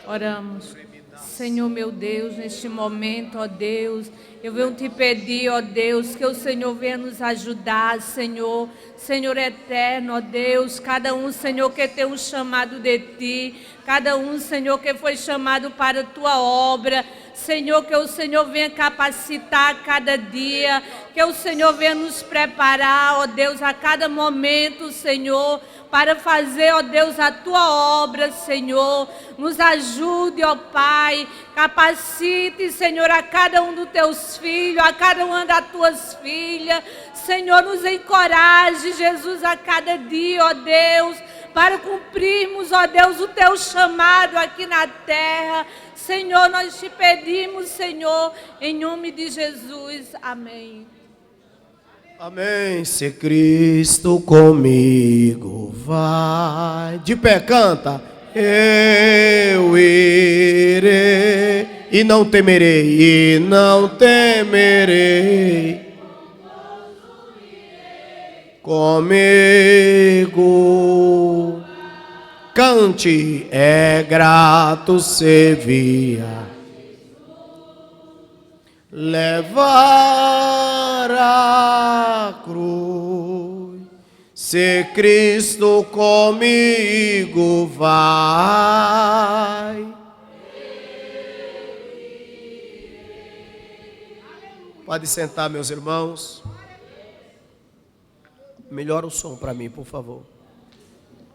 Oramos. Senhor meu Deus, neste momento, ó Deus, eu venho te pedir, ó Deus, que o Senhor venha nos ajudar, Senhor. Senhor eterno, ó Deus, cada um, Senhor, que tem um chamado de Ti, cada um, Senhor, que foi chamado para a Tua obra, Senhor, que o Senhor venha capacitar a cada dia, que o Senhor venha nos preparar, ó Deus, a cada momento, Senhor, para fazer, ó Deus, a Tua obra, Senhor. Nos ajude, ó Pai, capacite, Senhor, a cada um dos Teus filhos, a cada uma das Tuas filhas, Senhor, nos encoraje, Jesus, a cada dia, ó Deus, para cumprirmos, ó Deus, o Teu chamado aqui na terra. Senhor, nós te pedimos, Senhor, em nome de Jesus. Amém. Amém. Se Cristo comigo vai. De pé, canta. Eu irei e não temerei, e não temerei. Comigo cante, é grato servir, levar a cruz. Se Cristo comigo vai. Pode sentar, meus irmãos. Melhora o som para mim, por favor.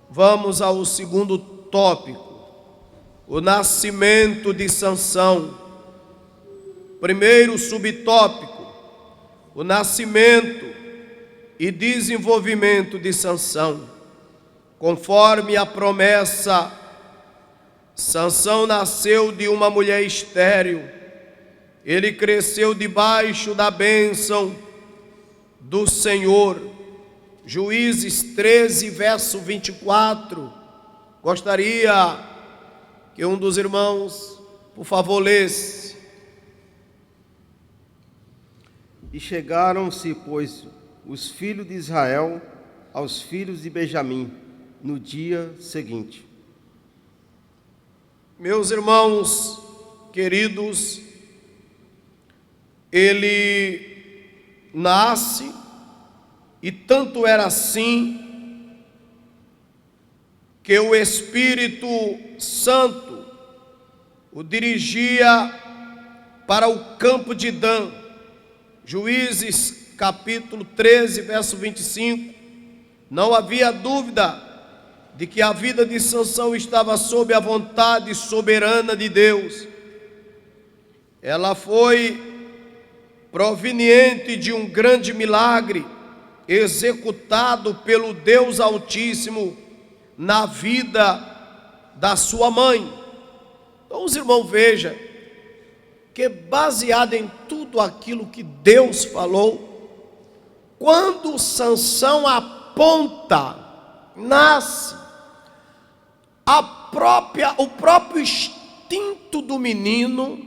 Vamos ao segundo tópico: o nascimento de Sansão. Primeiro subtópico: o nascimento e desenvolvimento de Sansão. Conforme a promessa, Sansão nasceu de uma mulher estéril. Ele cresceu debaixo da bênção do Senhor. Juízes 13, verso 24. Gostaria que um dos irmãos, por favor, lesse. E chegaram-se, pois, os filhos de Israel aos filhos de Benjamim no dia seguinte. Meus irmãos queridos, ele nasce, e tanto era assim que o Espírito Santo o dirigia para o campo de Dan. Juízes capítulo 13, verso 25. Não havia dúvida de que a vida de Sansão estava sob a vontade soberana de Deus. Ela foi proveniente de um grande milagre executado pelo Deus Altíssimo na vida da sua mãe. Então os irmãos vejam que, baseado em tudo aquilo que Deus falou, quando Sansão aponta, nasce, o próprio instinto do menino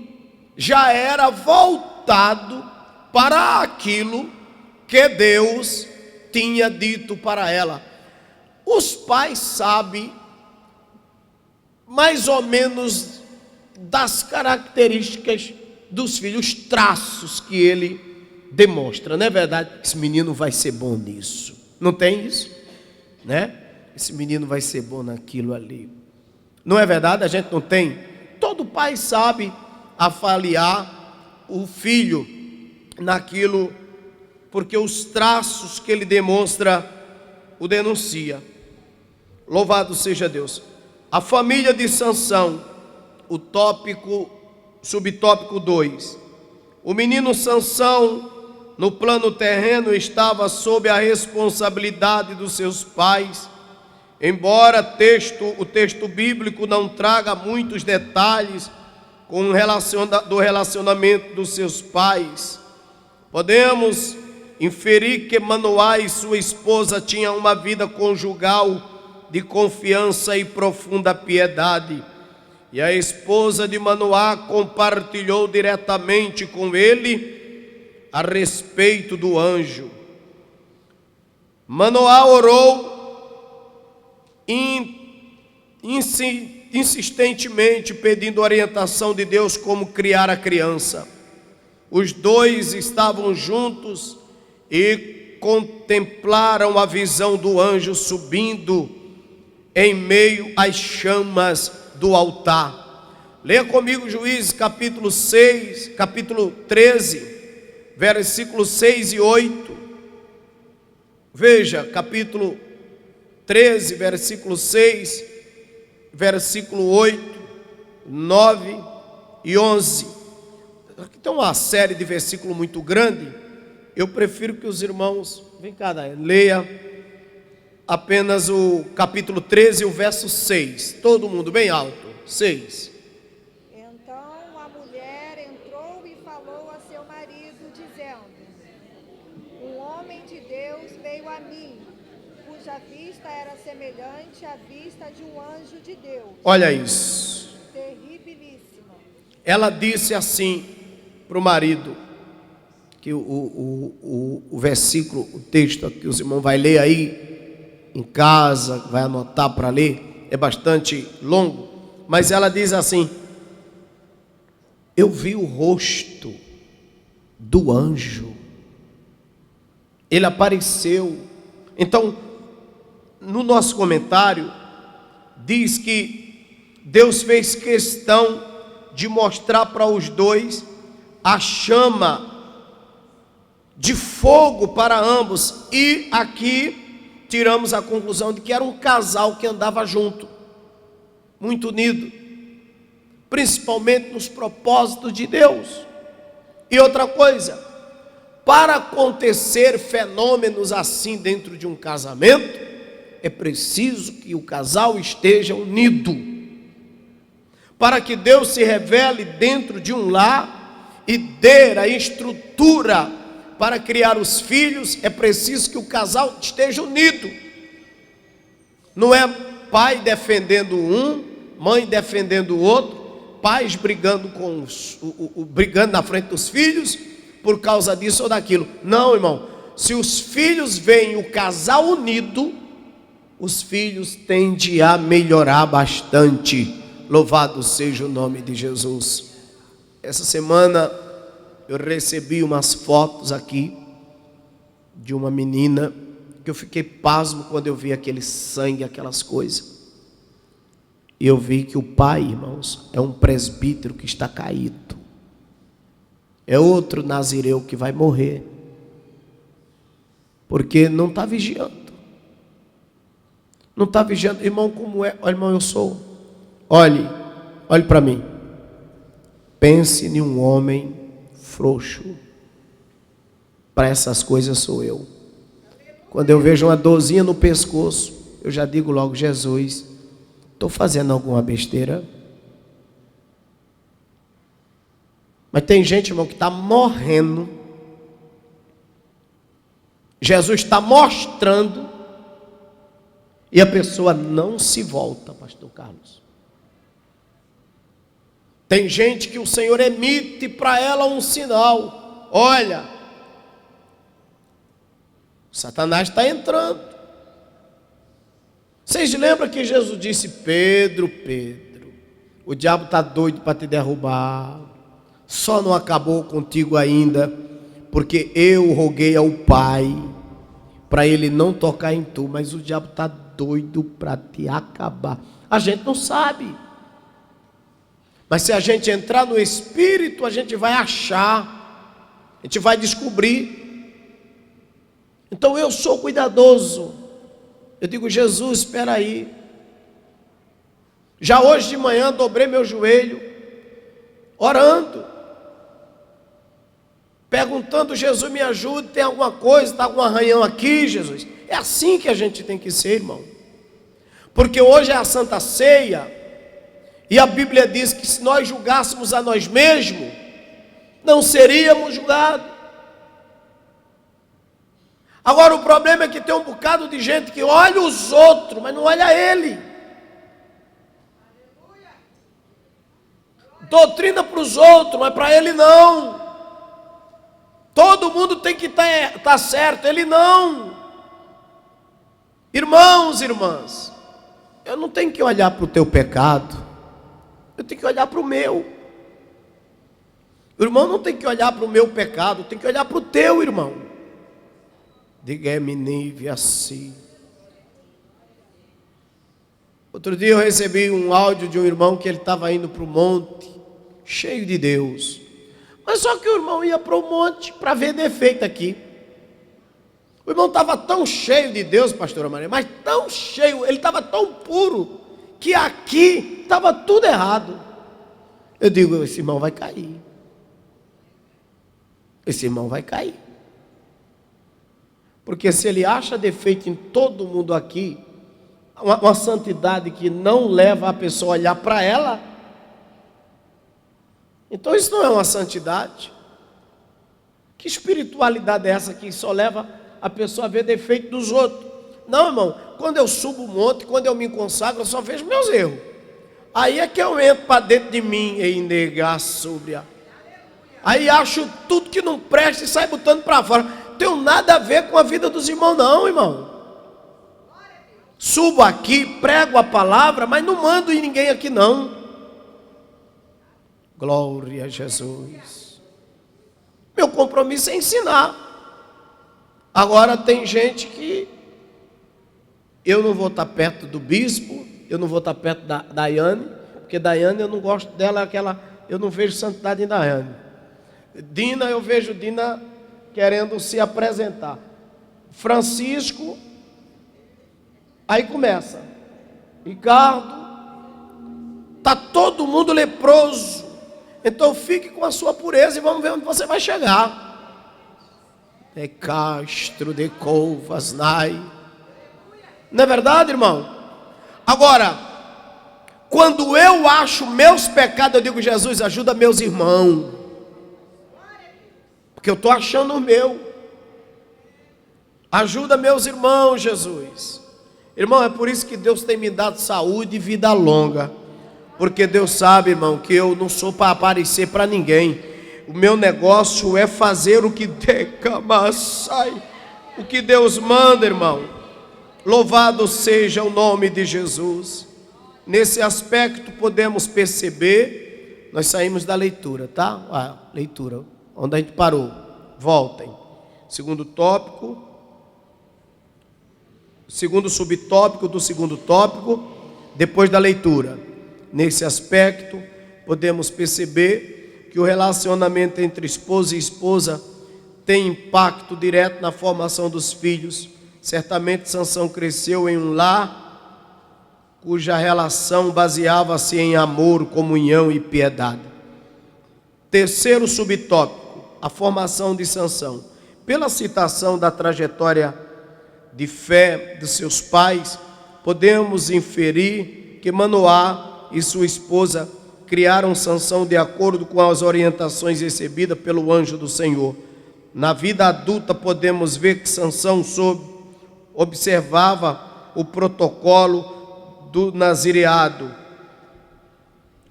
já era voltado para aquilo que Deus tinha dito para ela. Os pais sabem mais ou menos das características dos filhos, os traços que ele demonstra, não é verdade? Esse menino vai ser bom nisso, não tem isso, né? Esse menino vai ser bom naquilo ali, não é verdade? A gente não tem? Todo pai sabe avaliar o filho naquilo, porque os traços que ele demonstra o denuncia. Louvado seja Deus. A família de Sansão, o tópico, subtópico 2. O menino Sansão, no plano terreno, estava sob a responsabilidade dos seus pais. Embora o texto bíblico não traga muitos detalhes do relacionamento dos seus pais, podemos inferir que Manoá e sua esposa tinham uma vida conjugal de confiança e profunda piedade. E a esposa de Manoá compartilhou diretamente com ele a respeito do anjo. Manoá orou insistentemente, pedindo orientação de Deus como criar a criança. Os dois estavam juntos e contemplaram a visão do anjo subindo em meio às chamas do altar. Leia comigo Juízes capítulo 13, versículos 6 e 8. Veja, capítulo 13, versículo 6, versículo 8, 9 e 11. Aqui tem uma série de versículos muito grande. Eu prefiro que os irmãos, vem cá, leia apenas o capítulo 13, o verso 6. Todo mundo bem alto. 6. Então a mulher entrou e falou a seu marido, dizendo: um homem de Deus veio a mim, cuja vista era semelhante à vista de um anjo de Deus. Olha isso. Terribilíssima. Ela disse assim para o marido, que o versículo, o texto que os irmãos vai ler aí em casa, vai anotar para ler. é bastante longo, mas ela diz assim: eu vi o rosto do anjo, ele apareceu. Então, no nosso comentário, diz que Deus fez questão de mostrar para os dois a chama de fogo para ambos, e aqui tiramos a conclusão de que era um casal que andava junto, muito unido, principalmente nos propósitos de Deus. E outra coisa, para acontecer fenômenos assim dentro de um casamento, é preciso que o casal esteja unido. Para que Deus se revele dentro de um lar e dê a estrutura para criar os filhos, é preciso que o casal esteja unido. Não é pai defendendo um, mãe defendendo o outro, pais brigando brigando na frente dos filhos por causa disso ou daquilo. Não, irmão. Se os filhos veem o casal unido, os filhos tendem a melhorar bastante. Louvado seja o nome de Jesus. Essa semana eu recebi umas fotos aqui de uma menina que eu fiquei pasmo quando eu vi aquele sangue, aquelas coisas. E eu vi que o pai, irmãos, é um presbítero que está caído. É outro nazireu que vai morrer, porque não está vigiando. Não está vigiando. Irmão, como é? Olha, irmão, eu sou. Olhe para mim. Pense em um homem frouxo. Para essas coisas sou eu. Quando eu vejo uma dorzinha no pescoço, eu já digo logo: Jesus, estou fazendo alguma besteira? Mas tem gente, irmão, que está morrendo. Jesus está mostrando e a pessoa não se volta, pastor Carlos. Tem gente que o Senhor emite para ela um sinal: olha, Satanás está entrando. Vocês lembram que Jesus disse: Pedro, Pedro, o diabo está doido para te derrubar, só não acabou contigo ainda, porque eu roguei ao Pai para ele não tocar em tu, mas o diabo está doido para te acabar. A gente não sabe, mas se a gente entrar no Espírito, a gente vai achar, a gente vai descobrir. Então eu sou cuidadoso. Eu digo: Jesus, espera aí. Já hoje de manhã dobrei meu joelho, orando, perguntando: Jesus, me ajude, tem alguma coisa, está algum arranhão aqui, Jesus? É assim que a gente tem que ser, irmão. Porque hoje é a Santa Ceia, e a Bíblia diz que se nós julgássemos a nós mesmos, não seríamos julgados. Agora o problema é que tem um bocado de gente que olha os outros, mas não olha ele. Doutrina para os outros, mas para ele não. Todo mundo tem que estar certo, ele não. Irmãos e irmãs, eu não tenho que olhar para o teu pecado, eu tenho que olhar para o meu. O irmão não tem que olhar para o meu pecado, tem que olhar para o teu, irmão. Diga me assim. Outro dia eu recebi um áudio de um irmão que ele estava indo para o monte, cheio de Deus. Mas só que o irmão ia para o monte para ver defeito aqui. O irmão estava tão cheio de Deus, pastora Maria, mas tão cheio, ele estava tão puro, que aqui estava tudo errado. Eu digo: esse irmão vai cair. Esse irmão vai cair. Porque se ele acha defeito em todo mundo aqui, uma santidade que não leva a pessoa a olhar para ela, então isso não é uma santidade. Que espiritualidade é essa que só leva a pessoa a ver defeito dos outros? Não, irmão, quando eu subo o monte, quando eu me consagro, eu só vejo meus erros. Aí é que eu entro para dentro de mim e negar sobre a... Aí acho tudo que não presta e sai botando para fora. Não tem nada a ver com a vida dos irmãos não, irmão. Subo aqui, prego a palavra, mas não mando em ninguém aqui não. Glória a Jesus. Meu compromisso é ensinar. Agora tem gente que eu não vou estar perto do bispo, eu não vou estar perto da Daiane, porque Daiane eu não gosto dela, eu não vejo santidade em Daiane. Dina, eu vejo Dina querendo se apresentar. Francisco, aí começa. Ricardo, está todo mundo leproso. Então fique com a sua pureza e vamos ver onde você vai chegar. É Castro de Covas, Nai. Não é verdade, irmão? Agora, quando eu acho meus pecados, eu digo: Jesus, ajuda meus irmãos, porque eu estou achando o meu. Ajuda meus irmãos, Jesus. Irmão, é por isso que Deus tem me dado saúde e vida longa, porque Deus sabe, irmão, que eu não sou para aparecer para ninguém. O meu negócio é fazer o que decamassai, o que Deus manda, irmão. Louvado seja o nome de Jesus. Nesse aspecto podemos perceber, nós saímos da leitura, tá? Leitura, onde a gente parou. Voltem. Segundo tópico, segundo subtópico do segundo tópico, depois da leitura. Nesse aspecto podemos perceber que o relacionamento entre esposo e esposa tem impacto direto na formação dos filhos. Certamente Sansão cresceu em um lar cuja relação baseava-se em amor, comunhão e piedade. Terceiro subtópico, a formação de Sansão. Pela citação da trajetória de fé de seus pais, podemos inferir que Manoá e sua esposa criaram Sansão de acordo com as orientações recebidas pelo anjo do Senhor. Na vida adulta podemos ver que Sansão observava o protocolo do nazireado.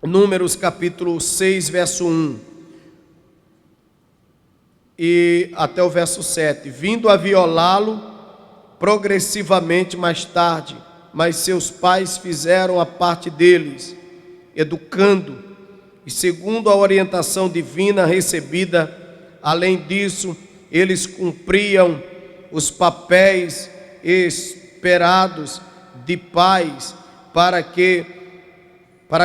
Números capítulo 6, verso 1 e até o verso 7. Vindo a violá-lo progressivamente mais tarde, mas seus pais fizeram a parte deles, educando e segundo a orientação divina recebida. Além disso, eles cumpriam os papéis esperados de pais para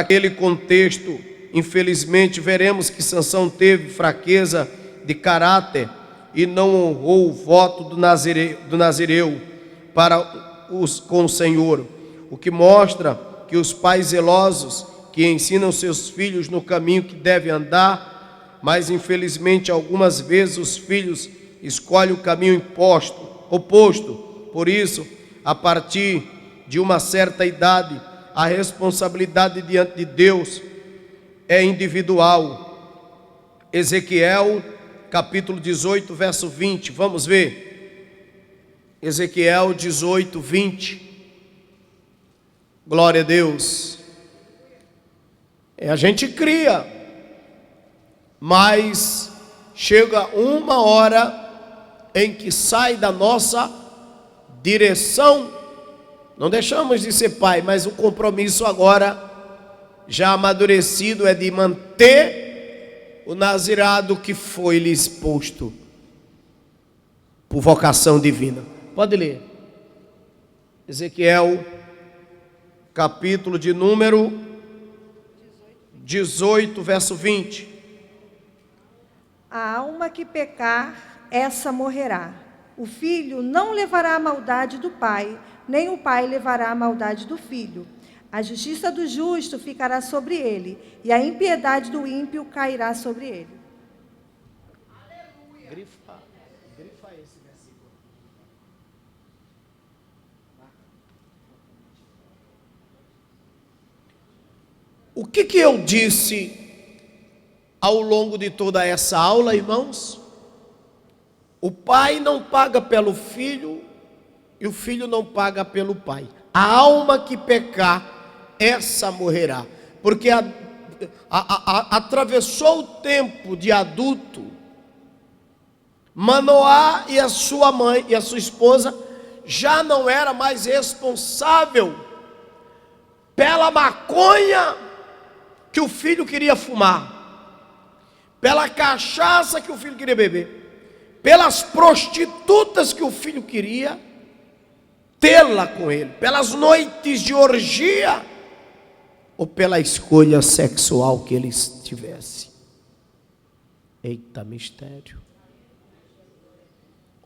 aquele contexto. Infelizmente, veremos que Sansão teve fraqueza de caráter e não honrou o voto do nazireu com o Senhor, o que mostra que os pais zelosos que ensinam seus filhos no caminho que devem andar, mas infelizmente algumas vezes os filhos escolhem o caminho oposto. Por isso, a partir de uma certa idade, a responsabilidade diante de Deus é individual. Ezequiel, capítulo 18, verso 20, vamos ver. Ezequiel 18, 20. Glória a Deus. A gente cria, mas chega uma hora em que sai da nossa direção. Não deixamos de ser pai, mas o compromisso agora, já amadurecido, é de manter o nazirado que foi lhe exposto por vocação divina. Pode ler. Ezequiel, capítulo de número 18, verso 20. A alma que pecar, essa morrerá. O filho não levará a maldade do pai, nem o pai levará a maldade do filho. A justiça do justo ficará sobre ele, e a impiedade do ímpio cairá sobre ele. Aleluia. Grifa esse versículo. O que eu disse ao longo de toda essa aula, irmãos? O pai não paga pelo filho e o filho não paga pelo pai. A alma que pecar, essa morrerá. Porque atravessou o tempo de adulto, Manoá e a sua mãe e a sua esposa já não era mais responsável pela maconha que o filho queria fumar, pela cachaça que o filho queria beber, pelas prostitutas que o filho queria tê-la com ele, pelas noites de orgia, ou pela escolha sexual que ele tivesse. Eita mistério.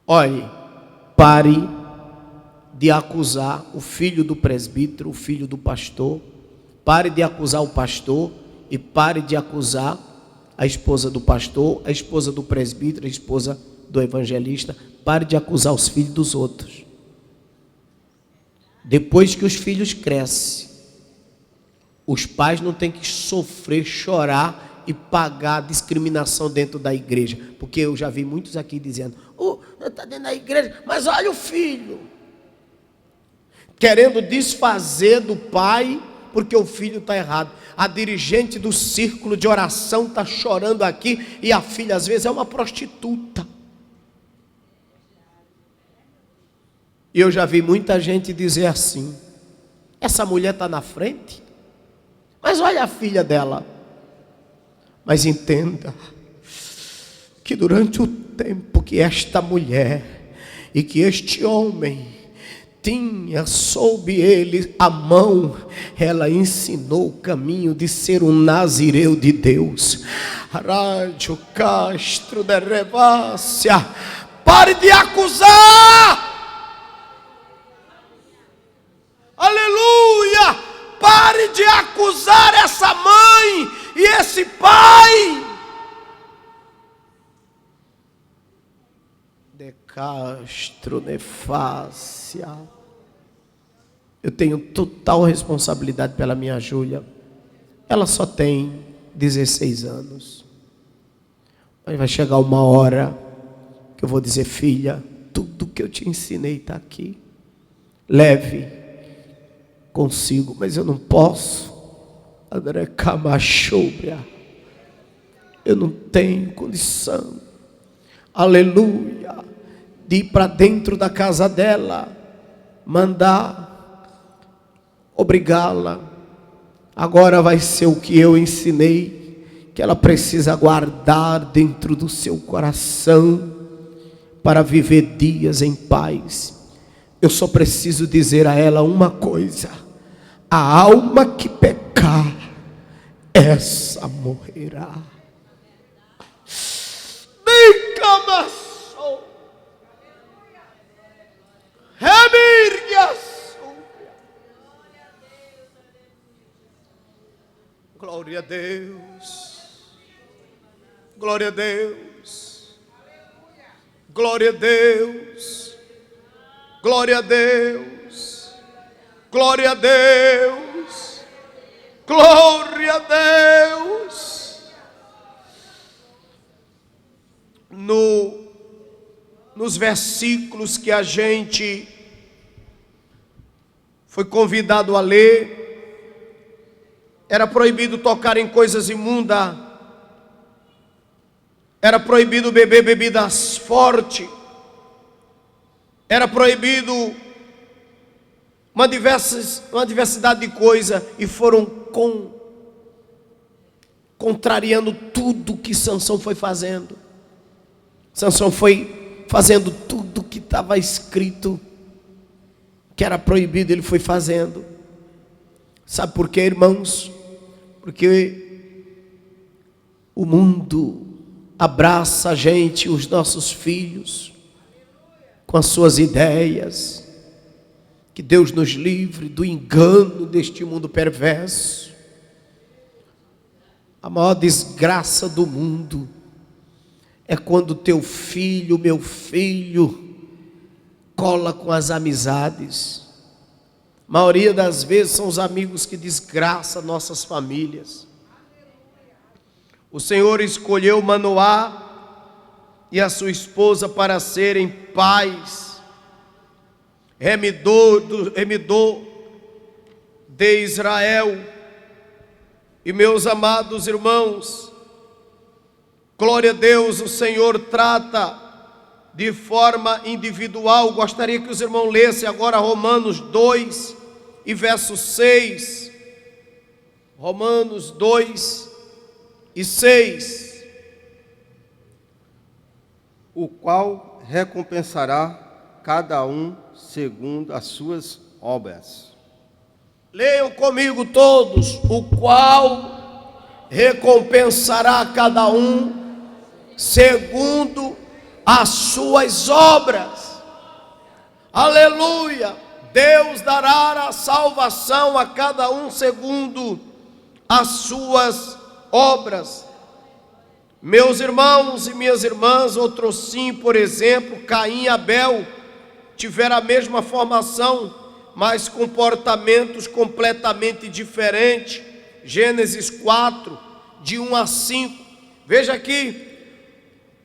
Olhe, pare de acusar o filho do presbítero, o filho do pastor. Pare de acusar o pastor e pare de acusar a esposa do pastor, a esposa do presbítero, a esposa do evangelista. Pare de acusar os filhos dos outros. Depois que os filhos crescem, os pais não têm que sofrer, chorar e pagar discriminação dentro da igreja. Porque eu já vi muitos aqui dizendo: está dentro da igreja, mas olha o filho. Querendo desfazer do pai, porque o filho está errado. A dirigente do círculo de oração está chorando aqui, e a filha às vezes é uma prostituta. E eu já vi muita gente dizer assim: essa mulher está na frente, mas olha a filha dela. Mas entenda que durante o tempo que esta mulher e que este homem tinha sob ele a mão, ela ensinou o caminho de ser um nazireu de Deus. Rádio Castro de Revácia, pare de acusar. Aleluia! Pare de acusar essa mãe e esse pai. De Castro de Fácia. Eu tenho total responsabilidade pela minha Júlia. Ela só tem 16 anos. Mas vai chegar uma hora que eu vou dizer: filha, tudo que eu te ensinei está aqui. Leve consigo, mas eu não posso. André Camachobria, eu não tenho condição, aleluia, de ir para dentro da casa dela, mandar, obrigá-la. Agora vai ser o que eu ensinei, que ela precisa guardar dentro do seu coração, para viver dias em paz. Eu só preciso dizer a ela uma coisa: a alma que pecar, essa morrerá. Glória a Deus, glória a Deus, glória a Deus, glória a Deus, glória a Deus, glória a Deus. Nos versículos que a gente foi convidado a ler, era proibido tocar em coisas imundas, era proibido beber bebidas fortes, era proibido uma diversidade de coisas, e foram contrariando tudo que Sansão foi fazendo. Sansão foi fazendo tudo que estava escrito que era proibido, ele foi fazendo. Sabe por quê, irmãos? Porque o mundo abraça a gente, os nossos filhos, com as suas ideias. Que Deus nos livre do engano deste mundo perverso. A maior desgraça do mundo é quando teu filho, meu filho, cola com as amizades. A maioria das vezes são os amigos que desgraçam nossas famílias. O Senhor escolheu Manoá e a sua esposa para serem pais, remidor de Israel. E meus amados irmãos, glória a Deus, o Senhor trata de forma individual. Gostaria que os irmãos lessem agora Romanos 2 e verso 6. Romanos 2 e 6. O qual recompensará cada um segundo as suas obras. Leiam comigo todos. O qual recompensará cada um segundo as suas obras. Aleluia! Deus dará a salvação a cada um segundo as suas obras. Meus irmãos e minhas irmãs, outros sim, por exemplo, Caim e Abel tiveram a mesma formação, mas comportamentos completamente diferentes. Gênesis 4, de 1 a 5. Veja aqui,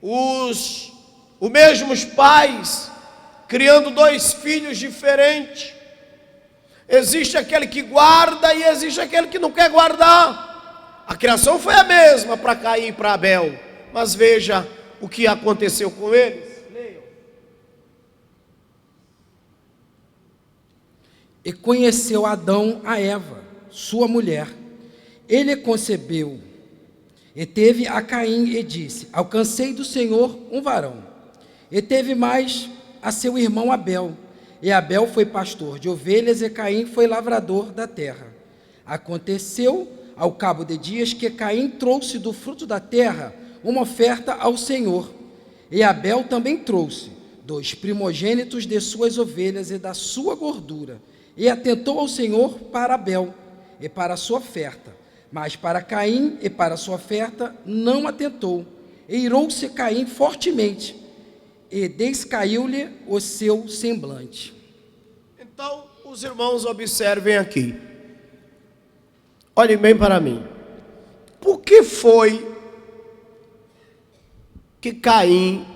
os mesmos pais criando dois filhos diferentes. Existe aquele que guarda e existe aquele que não quer guardar. A criação foi a mesma para Caim e para Abel, mas veja o que aconteceu com eles. E conheceu Adão a Eva, sua mulher. Ele concebeu e teve a Caim e disse: alcancei do Senhor um varão. E teve mais a seu irmão Abel. E Abel foi pastor de ovelhas e Caim foi lavrador da terra. Aconteceu, ao cabo de dias, que Caim trouxe do fruto da terra uma oferta ao Senhor. E Abel também trouxe dos primogênitos de suas ovelhas e da sua gordura. E atentou ao Senhor para Abel e para a sua oferta, mas para Caim e para a sua oferta não atentou. E irou-se Caim fortemente, e descaiu-lhe o seu semblante. Então, os irmãos observem aqui. Olhem bem para mim. Por que foi que Caim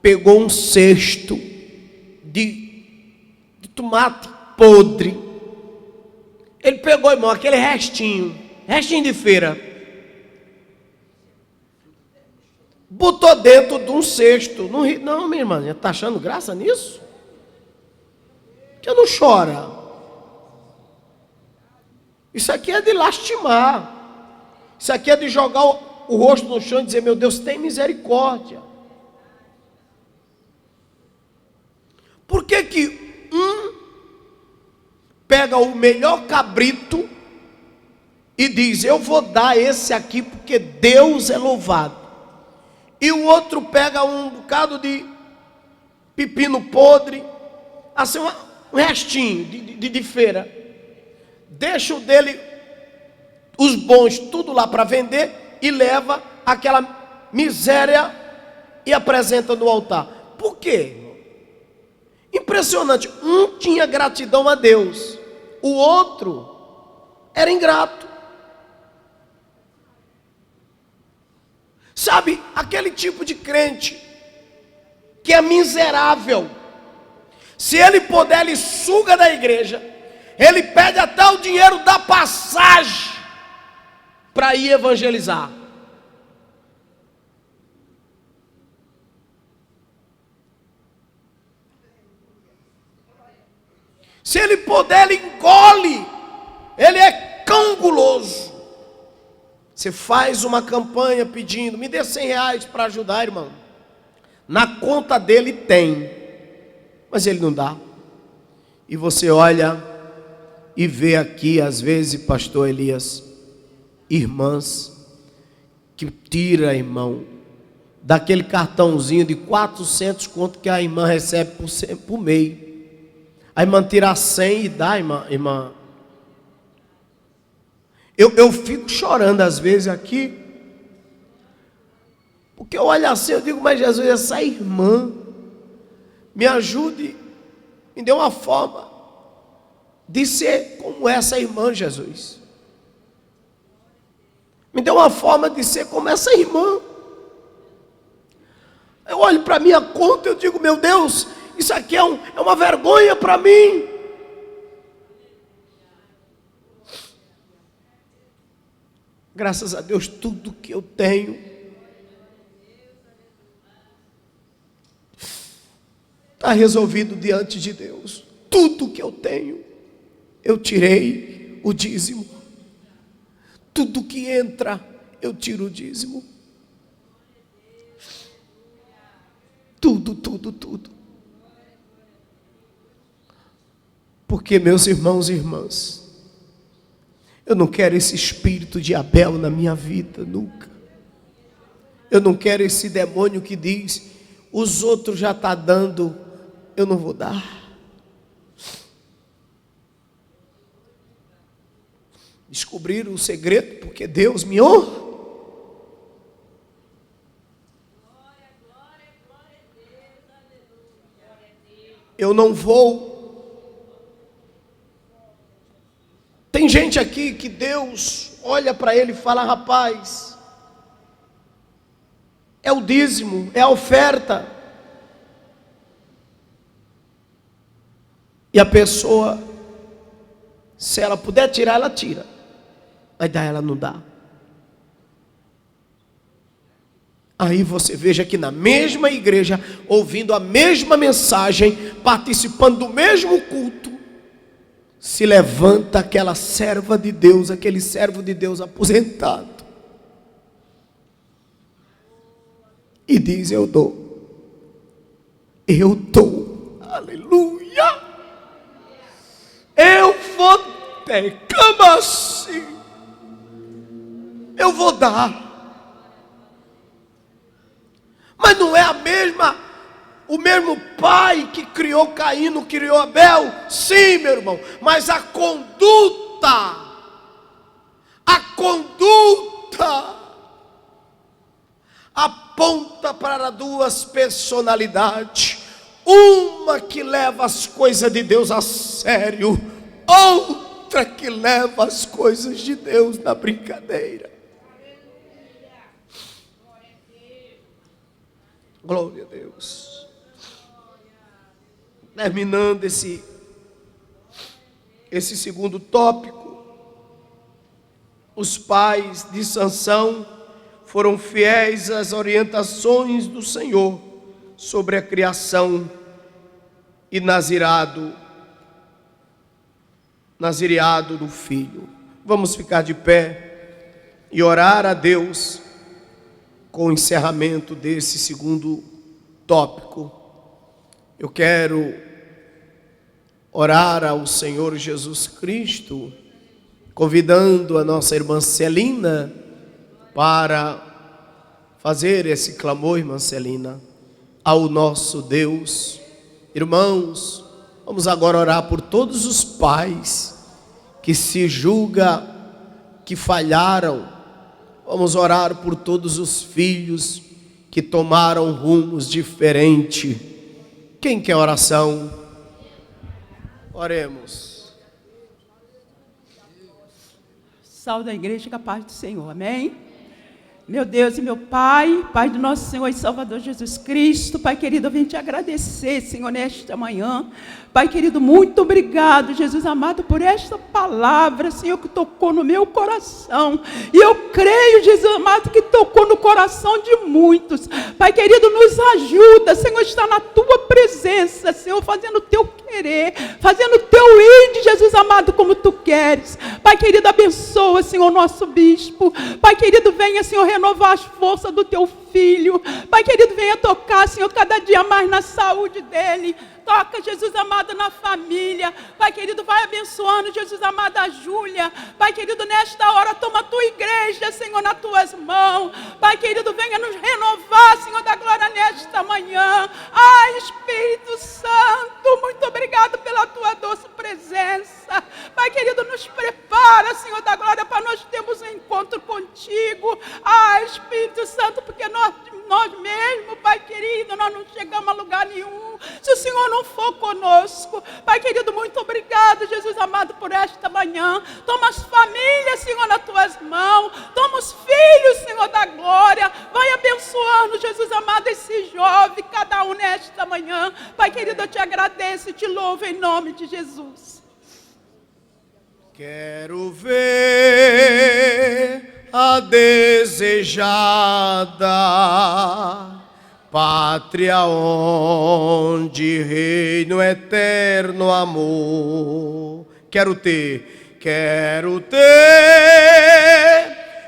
pegou um cesto de tomate podre? Ele pegou, irmão, aquele restinho de feira, botou dentro de um cesto. Não, minha irmã, está achando graça nisso? Que não chora. Isso aqui é de lastimar. Isso aqui é de jogar o rosto no chão e dizer: meu Deus, tem misericórdia. Por que que pega o melhor cabrito e diz: eu vou dar esse aqui porque Deus é louvado, e o outro pega um bocado de pepino podre, assim, um restinho de feira, deixa o dele, os bons, tudo lá para vender, e leva aquela miséria e apresenta no altar? Por quê? Impressionante. Um tinha gratidão a Deus, o outro era ingrato. Sabe, aquele tipo de crente que é miserável, se ele puder, ele suga da igreja, ele pede até o dinheiro da passagem para ir evangelizar. Se ele puder, ele engole. Ele é cão guloso. Você faz uma campanha pedindo: me dê R$100 para ajudar, irmão. Na conta dele tem, mas ele não dá. E você olha e vê aqui, às vezes, pastor Elias, irmãs que tira, irmão, daquele cartãozinho de 400 conto que a irmã recebe por mês. A irmã tira 100 e dá, irmã. Eu fico chorando às vezes aqui, porque eu olho assim, eu digo: mas Jesus, essa irmã me ajude, me dê uma forma de ser como essa irmã, Jesus. Me dê uma forma de ser como essa irmã. Eu olho para a minha conta e eu digo: meu Deus, isso aqui é uma vergonha para mim. Graças a Deus, tudo que eu tenho Está resolvido diante de Deus. Tudo que eu tenho, eu tirei o dízimo. Tudo que entra, eu tiro o dízimo. Tudo, tudo, tudo. Porque, meus irmãos e irmãs, eu não quero esse espírito de Abel na minha vida, nunca. Eu não quero esse demônio que diz, os outros já estão dando, eu não vou dar. Descobrir o segredo, porque Deus me honra. Eu não vou. Tem gente aqui que Deus olha para ele e fala, rapaz, é o dízimo, é a oferta. E a pessoa, se ela puder tirar, ela tira. Mas dar ela não dá. Aí você veja que na mesma igreja, ouvindo a mesma mensagem, participando do mesmo culto, se levanta aquela serva de Deus, aquele servo de Deus aposentado, e diz, eu dou, aleluia, eu vou ter cama assim, eu vou dar. Mas não é o mesmo pai que criou Caim, não criou Abel? Sim, meu irmão, mas a conduta aponta para duas personalidades. Uma que leva as coisas de Deus a sério, outra que leva as coisas de Deus na brincadeira. Glória a Deus. Terminando esse segundo tópico, os pais de Sansão foram fiéis às orientações do Senhor sobre a criação e nazireado do filho. Vamos ficar de pé e orar a Deus com o encerramento desse segundo tópico. Eu quero orar ao Senhor Jesus Cristo, convidando a nossa irmã Celina para fazer esse clamor, irmã Celina, ao nosso Deus. Irmãos, vamos agora orar por todos os pais que se julga que falharam. Vamos orar por todos os filhos que tomaram rumos diferentes. Quem quer oração? Oremos. Salve a igreja, com a paz do Senhor, amém? Meu Deus e meu Pai, Pai do nosso Senhor e Salvador Jesus Cristo, Pai querido, eu venho te agradecer, Senhor, nesta manhã. Pai querido, muito obrigado, Jesus amado, por esta palavra, Senhor, que tocou no meu coração. E eu creio, Jesus amado, que tocou no coração de muitos. Pai querido, nos ajuda, Senhor, está na tua presença, Senhor, fazendo o teu querer, fazendo o teu ir, Jesus amado, como tu queres. Pai querido, abençoa, Senhor, nosso bispo. Pai querido, venha, Senhor, renovar as forças do teu filho. Pai querido, venha tocar, Senhor, cada dia mais na saúde dele. Toca, Jesus amado, na família. Pai querido, vai abençoando, Jesus amado, a Júlia. Pai querido, nesta hora, toma a tua igreja, Senhor, nas tuas mãos. Pai querido, venha nos renovar, Senhor da glória, nesta manhã. Ai, Espírito Santo, muito obrigado pela tua doce presença. Pai querido, nos prepara, Senhor da glória, para nós termos um encontro contigo. Ai, Espírito Santo, porque nós mesmos, Pai querido, nós não chegamos a lugar nenhum se o Senhor não for conosco. Pai querido, muito obrigado, Jesus amado, por esta manhã. Toma as famílias, Senhor, nas tuas mãos. Toma os filhos, Senhor da glória. Vai abençoando, Jesus amado, esse jovem, cada um nesta manhã. Pai querido, eu te agradeço e te louvo em nome de Jesus. Quero ver a desejada pátria onde reina o eterno amor. Quero ter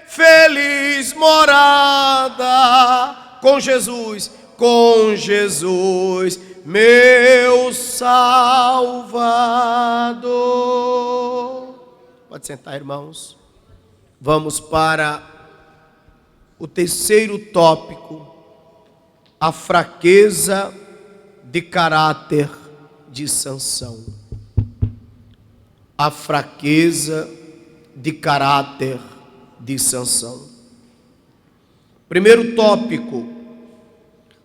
feliz morada com Jesus, meu Salvador. Pode sentar, irmãos. Vamos para o terceiro tópico: a fraqueza de caráter de Sansão. A fraqueza de caráter de Sansão. Primeiro tópico: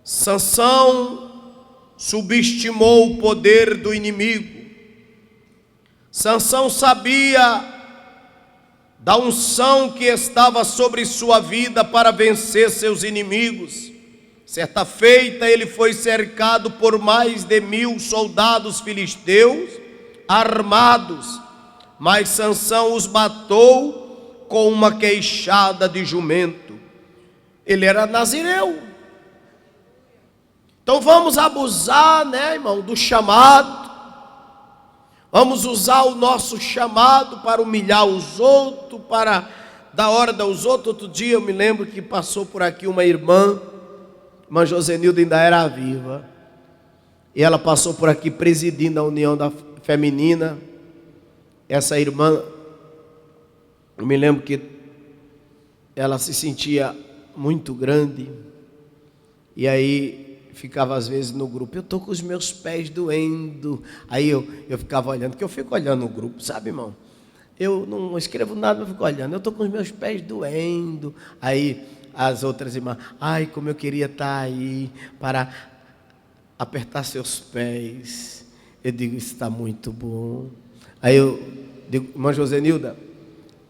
Sansão subestimou o poder do inimigo. Sansão sabia da unção que estava sobre sua vida para vencer seus inimigos. Certa feita ele foi cercado por mais de 1000 soldados filisteus armados, mas Sansão os matou com uma queixada de jumento. Ele era nazireu. Então vamos abusar, irmão, do chamado. Vamos usar o nosso chamado para humilhar os outros, para dar ordem aos outros. Outro dia eu me lembro que passou por aqui uma irmã Josenilda ainda era viva, e ela passou por aqui presidindo a União da Feminina. Essa irmã, eu me lembro que ela se sentia muito grande, e aí ficava às vezes no grupo: eu estou com os meus pés doendo. Aí eu ficava olhando, porque eu fico olhando no grupo, sabe, irmão? Eu não escrevo nada, eu fico olhando: eu estou com os meus pés doendo. Aí as outras irmãs: ai, como eu queria estar aí para apertar seus pés. Eu digo: isso está muito bom. Aí eu digo: irmã Josenilda,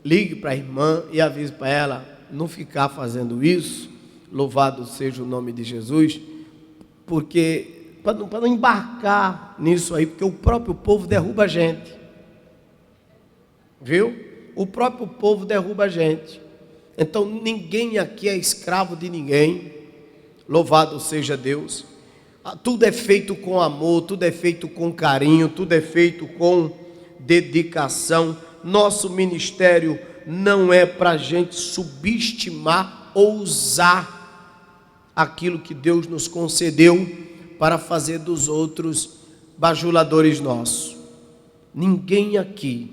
ligue para a irmã e avise para ela não ficar fazendo isso. Louvado seja o nome de Jesus. Porque para não embarcar nisso aí, porque o próprio povo derruba a gente, viu? O próprio povo derruba a gente. Então ninguém aqui é escravo de ninguém. Louvado seja Deus. Tudo é feito com amor, tudo é feito com carinho, tudo é feito com dedicação. Nosso ministério não é para a gente subestimar ou usar aquilo que Deus nos concedeu para fazer dos outros bajuladores nossos. Ninguém aqui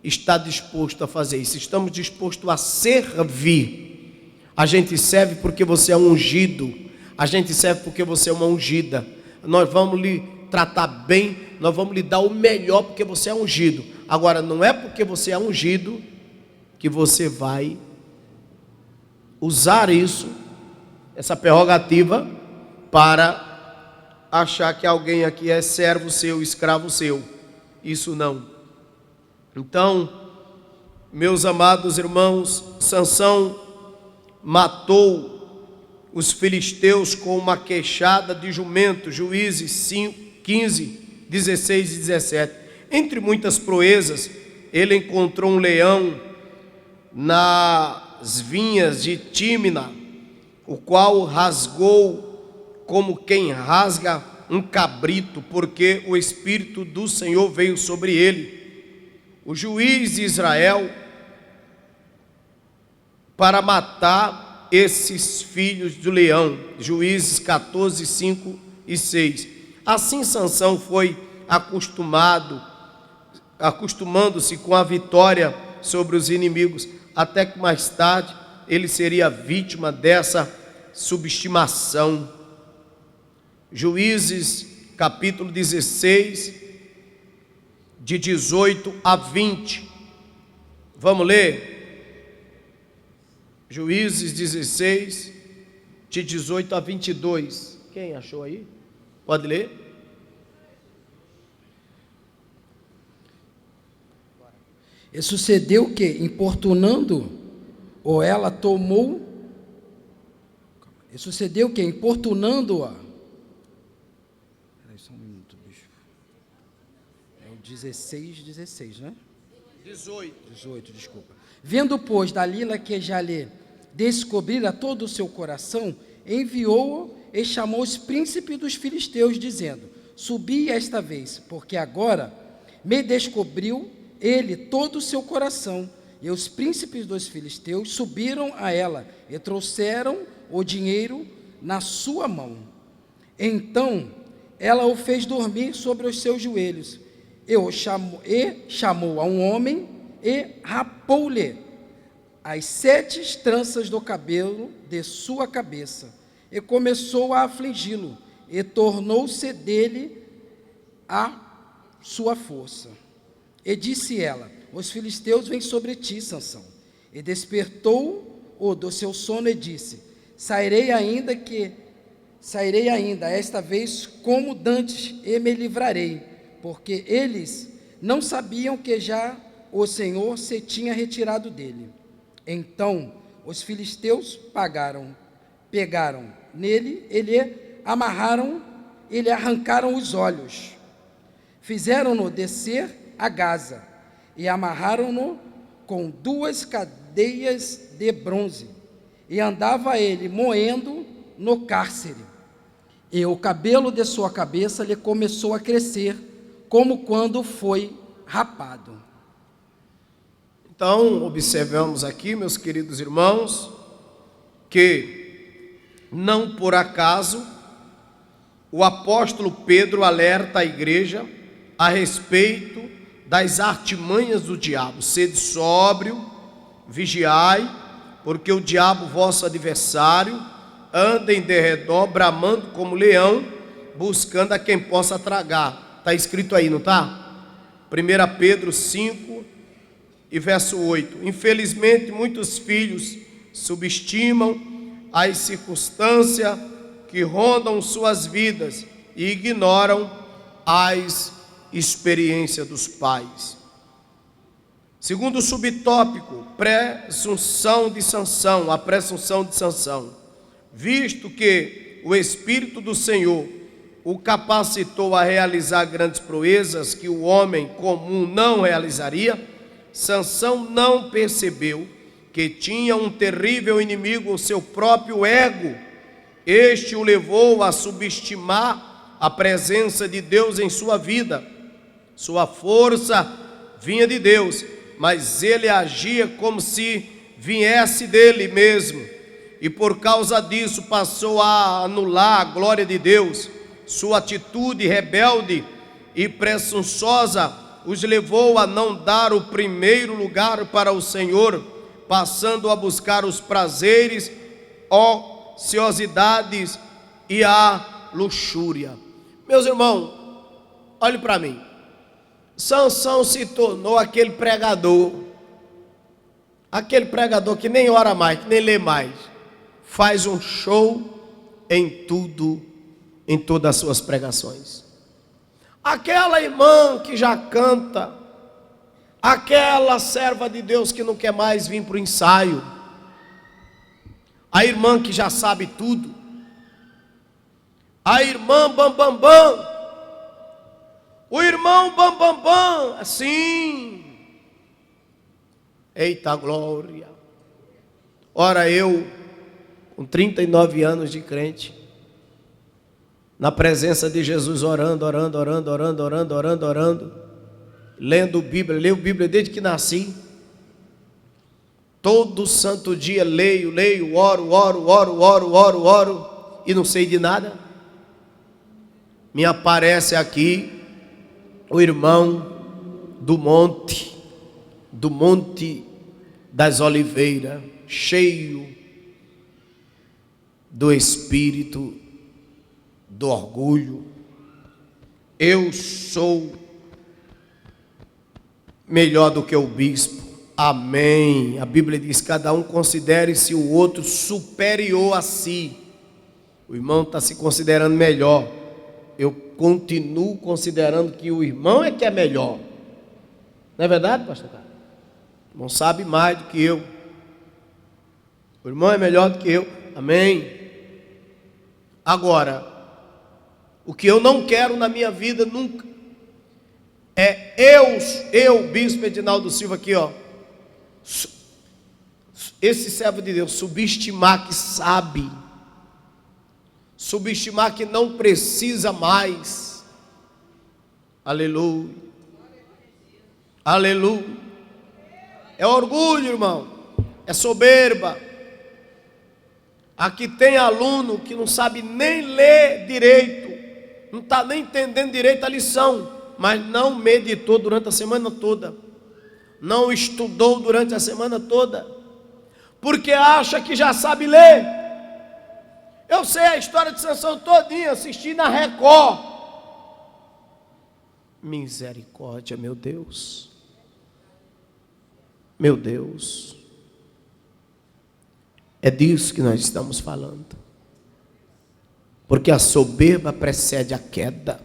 está disposto a fazer isso. Estamos dispostos a servir. A gente serve porque você é um ungido. A gente serve porque você é uma ungida. Nós vamos lhe tratar bem, nós vamos lhe dar o melhor porque você é ungido. Agora, não é porque você é ungido que você vai usar isso, essa prerrogativa, para achar que alguém aqui é servo seu, escravo seu. Isso não. Então, meus amados irmãos, Sansão matou os filisteus com uma queixada de jumento. Juízes 15, 16 e 17. Entre muitas proezas, ele encontrou um leão nas vinhas de Tímina, o qual rasgou como quem rasga um cabrito, porque o Espírito do Senhor veio sobre ele. O juiz de Israel, para matar esses filhos do leão. Juízes 14, 5 e 6. Assim Sansão foi acostumando-se com a vitória sobre os inimigos, até que mais tarde ele seria vítima dessa subestimação. Juízes capítulo 16, de 18 a 20. Vamos ler? Juízes 16, de 18 a 22. Quem achou aí? Pode ler? E sucedeu que, importunando, ou ela tomou. E sucedeu que, importunando-a. Espera aí só um minuto, bicho. É o 16, né? 18, desculpa. Vendo, pois, Dalila que já lhe descobrira todo o seu coração, enviou-o e chamou os príncipes dos filisteus, dizendo: subi esta vez, porque agora me descobriu ele todo o seu coração. E os príncipes dos filisteus subiram a ela e trouxeram o dinheiro na sua mão. Então ela o fez dormir sobre os seus joelhos, chamou a um homem e rapou-lhe as 7 tranças do cabelo de sua cabeça, e começou a afligi-lo, e tornou-se dele a sua força. E disse ela: os filisteus vêm sobre ti, Sansão. E despertou-o do seu sono e disse: sairei ainda, esta vez como dantes, e me livrarei, porque eles não sabiam que já o Senhor se tinha retirado dele. Então os filisteus pegaram nele, e lhe arrancaram os olhos, fizeram-no descer a Gaza, e amarraram-no com 2 cadeias de bronze, e andava ele moendo no cárcere, e o cabelo de sua cabeça lhe começou a crescer, como quando foi rapado. Então, observamos aqui, meus queridos irmãos, que não por acaso o apóstolo Pedro alerta a igreja a respeito das artimanhas do diabo. Sede sóbrio, vigiai, porque o diabo, vosso adversário, anda em derredor, bramando como leão, buscando a quem possa tragar. Está escrito aí, não está? 1 Pedro 5 e verso 8. Infelizmente, muitos filhos subestimam as circunstâncias que rondam suas vidas e ignoram as experiências dos pais. Segundo subtópico, presunção de Sansão, a presunção de Sansão. Visto que o Espírito do Senhor o capacitou a realizar grandes proezas que o homem comum não realizaria, Sansão não percebeu que tinha um terrível inimigo, o seu próprio ego. Este o levou a subestimar a presença de Deus em sua vida. Sua força vinha de Deus, mas ele agia como se viesse dele mesmo, e por causa disso passou a anular a glória de Deus. Sua atitude rebelde e presunçosa os levou a não dar o primeiro lugar para o Senhor, passando a buscar os prazeres, ociosidades e a luxúria. Meus irmãos, olhe para mim. Sansão se tornou aquele pregador que nem ora mais, que nem lê mais, faz um show em tudo, em todas as suas pregações. Aquela irmã que já canta, aquela serva de Deus que não quer mais vir para o ensaio, a irmã que já sabe tudo, a irmã bam, o irmão bam, assim, eita glória. Ora, eu com 39 anos de crente, na presença de Jesus, orando, lendo Bíblia, leio Bíblia desde que nasci. Todo santo dia leio, oro, e não sei de nada. Me aparece aqui o irmão do Monte das Oliveiras, cheio do espírito do orgulho. Eu sou melhor do que o bispo. Amém. A Bíblia diz: cada um considere-se o outro superior a si. O irmão está se considerando melhor. Eu continuo considerando que o irmão é que é melhor. Não é verdade, pastor Carlos? O irmão sabe mais do que eu. O irmão é melhor do que eu. Amém. Agora, o que eu não quero na minha vida nunca é eu, bispo Edinaldo Silva aqui, ó, esse servo de Deus, subestimar que sabe subestimar que não precisa mais. Aleluia. Aleluia. É orgulho, irmão. É soberba. Aqui tem aluno que não sabe nem ler direito, não está nem entendendo direito a lição, mas não meditou durante a semana toda, não estudou durante a semana toda, porque acha que já sabe ler. Eu sei a história de Sansão todinha, assisti na Record. Misericórdia, meu Deus. Meu Deus. É disso que nós estamos falando. Porque a soberba precede a queda.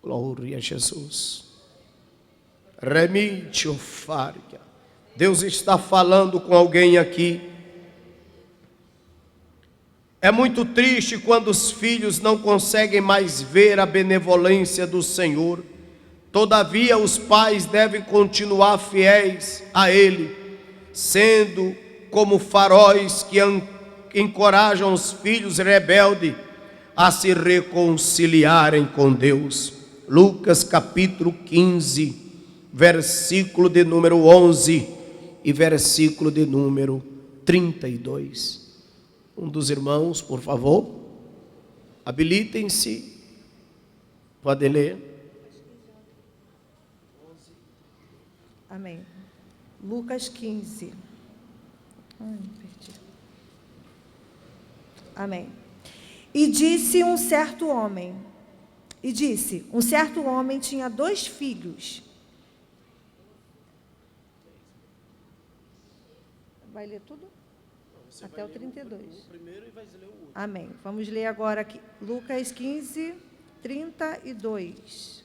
Glória a Jesus. Remite, o Fária. Deus está falando com alguém aqui. É muito triste quando os filhos não conseguem mais ver a benevolência do Senhor. Todavia, os pais devem continuar fiéis a Ele, sendo como faróis que encorajam os filhos rebeldes a se reconciliarem com Deus. Lucas capítulo 15, versículo de número 11 e versículo de número 32. Um dos irmãos, por favor, habilitem-se. Pode ler. Amém. Lucas 15. Amém. E disse um certo homem tinha 2 filhos. Vai ler tudo? Até o 32. Amém. Vamos ler agora aqui. Lucas 15, 32.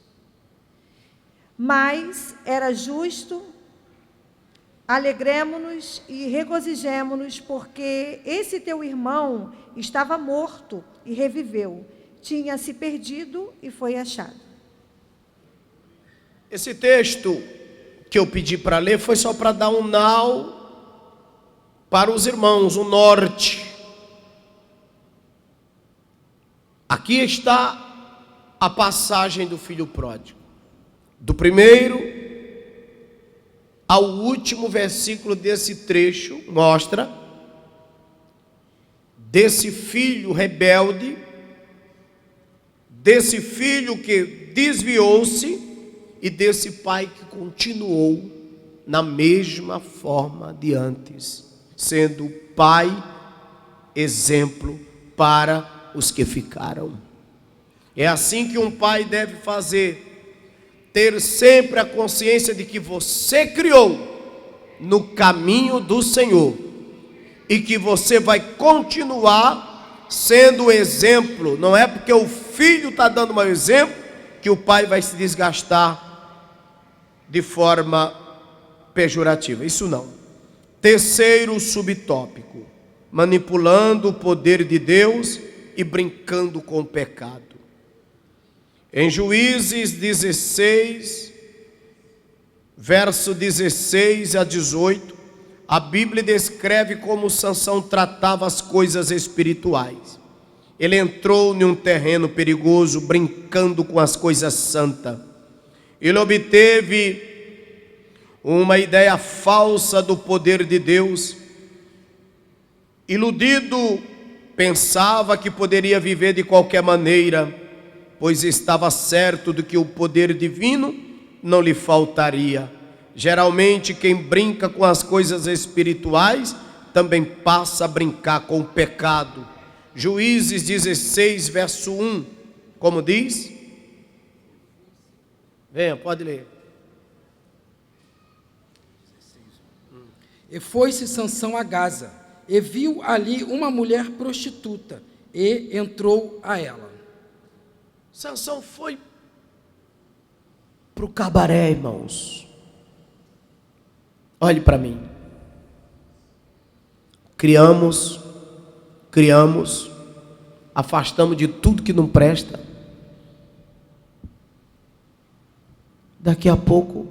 Mas era justo, alegremo-nos e regozijemo-nos, porque esse teu irmão estava morto e reviveu, tinha se perdido e foi achado. Esse texto que eu pedi para ler foi só para dar um nó para os irmãos, um norte. Aqui está a passagem do filho pródigo, do primeiro ao último versículo desse trecho, mostra desse filho rebelde, desse filho que desviou-se e desse pai que continuou na mesma forma de antes, sendo pai exemplo para os que ficaram. É assim que um pai deve fazer, ter sempre a consciência de que você criou no caminho do Senhor e que você vai continuar sendo exemplo. Não é porque o filho está dando mau exemplo que o pai vai se desgastar de forma pejorativa. Isso não. Terceiro subtópico: manipulando o poder de Deus e brincando com o pecado. Em Juízes 16, verso 16 a 18, a Bíblia descreve como Sansão tratava as coisas espirituais. Ele entrou em um terreno perigoso, brincando com as coisas santas. Ele obteve uma ideia falsa do poder de Deus. Iludido, pensava que poderia viver de qualquer maneira, pois estava certo de que o poder divino não lhe faltaria. Geralmente, quem brinca com as coisas espirituais também passa a brincar com o pecado. Juízes 16, verso 1, como diz? Venha, pode ler. E foi-se Sansão a Gaza, e viu ali uma mulher prostituta, e entrou a ela. Sansão foi para o cabaré, irmãos. Olhe para mim. Criamos, afastamos de tudo que não presta. Daqui a pouco,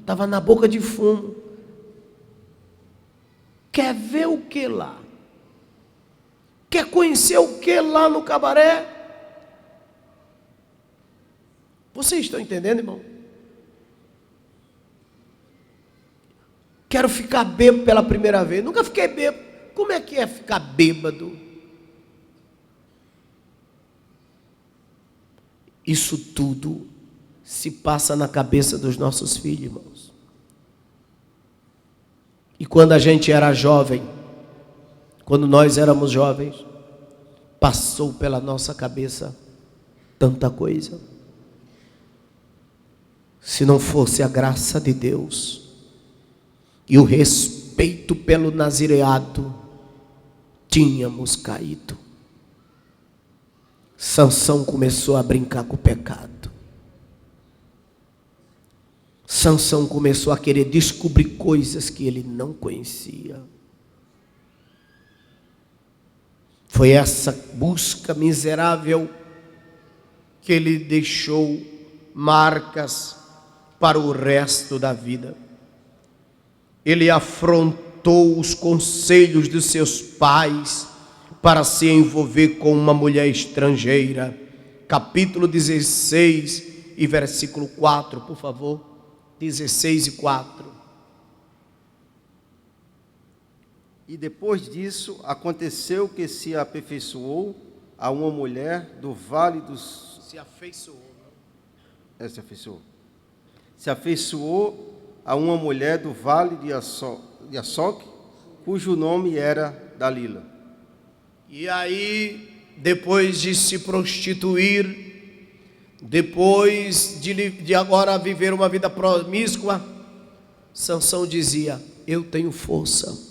estava na boca de fumo. Quer ver o que lá? Quer conhecer o que lá no cabaré? Vocês estão entendendo, irmão? Quero ficar bêbado pela primeira vez. Nunca fiquei bêbado. Como é que é ficar bêbado? Isso tudo se passa na cabeça dos nossos filhos, irmãos. E quando a gente era jovem, quando nós éramos jovens, passou pela nossa cabeça tanta coisa. Se não fosse a graça de Deus e o respeito pelo nazireado, tínhamos caído. Sansão começou a brincar com o pecado. Sansão começou a querer descobrir coisas que ele não conhecia. Foi essa busca miserável que ele deixou marcas para o resto da vida. Ele afrontou os conselhos dos seus pais para se envolver com uma mulher estrangeira. Capítulo 16 e versículo 4, por favor. 16 e 4. E depois disso, aconteceu que se aperfeiçoou a uma mulher do vale dos... Se afeiçoou. Se afeiçoou. Se afeiçoou a uma mulher do vale de Assoque, cujo nome era Dalila. E aí, depois de se prostituir, depois de agora viver uma vida promíscua, Sansão dizia: eu tenho força.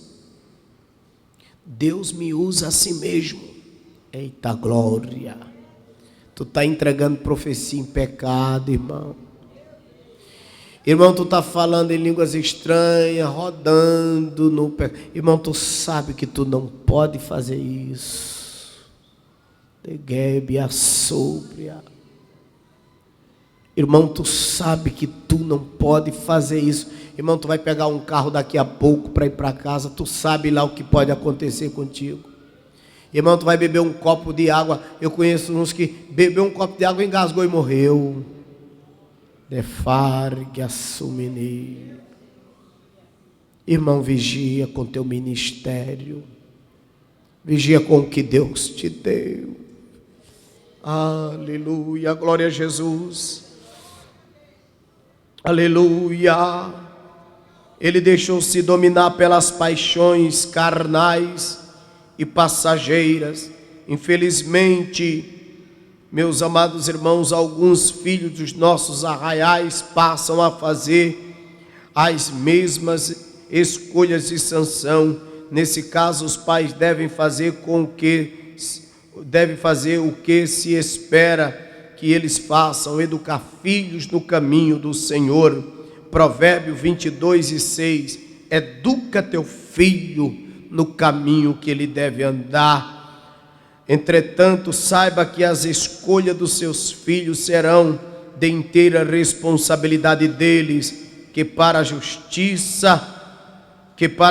Deus me usa a si mesmo. Eita glória. Tu está entregando profecia em pecado, irmão. Irmão, tu está falando em línguas estranhas, rodando no pecado. Irmão, tu sabe que tu não pode fazer isso. Irmão, tu sabe que tu não pode fazer isso. Irmão, tu vai pegar um carro daqui a pouco para ir para casa. Tu sabe lá o que pode acontecer contigo. Irmão, tu vai beber um copo de água. Eu conheço uns que bebeu um copo de água, engasgou e morreu. Defargue assumini. Irmão, vigia com teu ministério. Vigia com o que Deus te deu. Aleluia, glória a Jesus. Aleluia. Ele deixou-se dominar pelas paixões carnais e passageiras. Infelizmente, meus amados irmãos, alguns filhos dos nossos arraiais passam a fazer as mesmas escolhas de Sansão. Nesse caso, os pais devem fazer o que se espera que eles façam, educar filhos no caminho do Senhor. Provérbio 22:6, educa teu filho no caminho que ele deve andar. Entretanto, saiba que as escolhas dos seus filhos serão de inteira responsabilidade deles, que para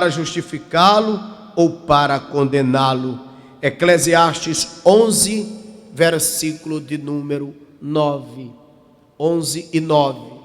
justificá-lo ou para condená-lo. Eclesiastes 11, versículo de número 9. 11 e 9.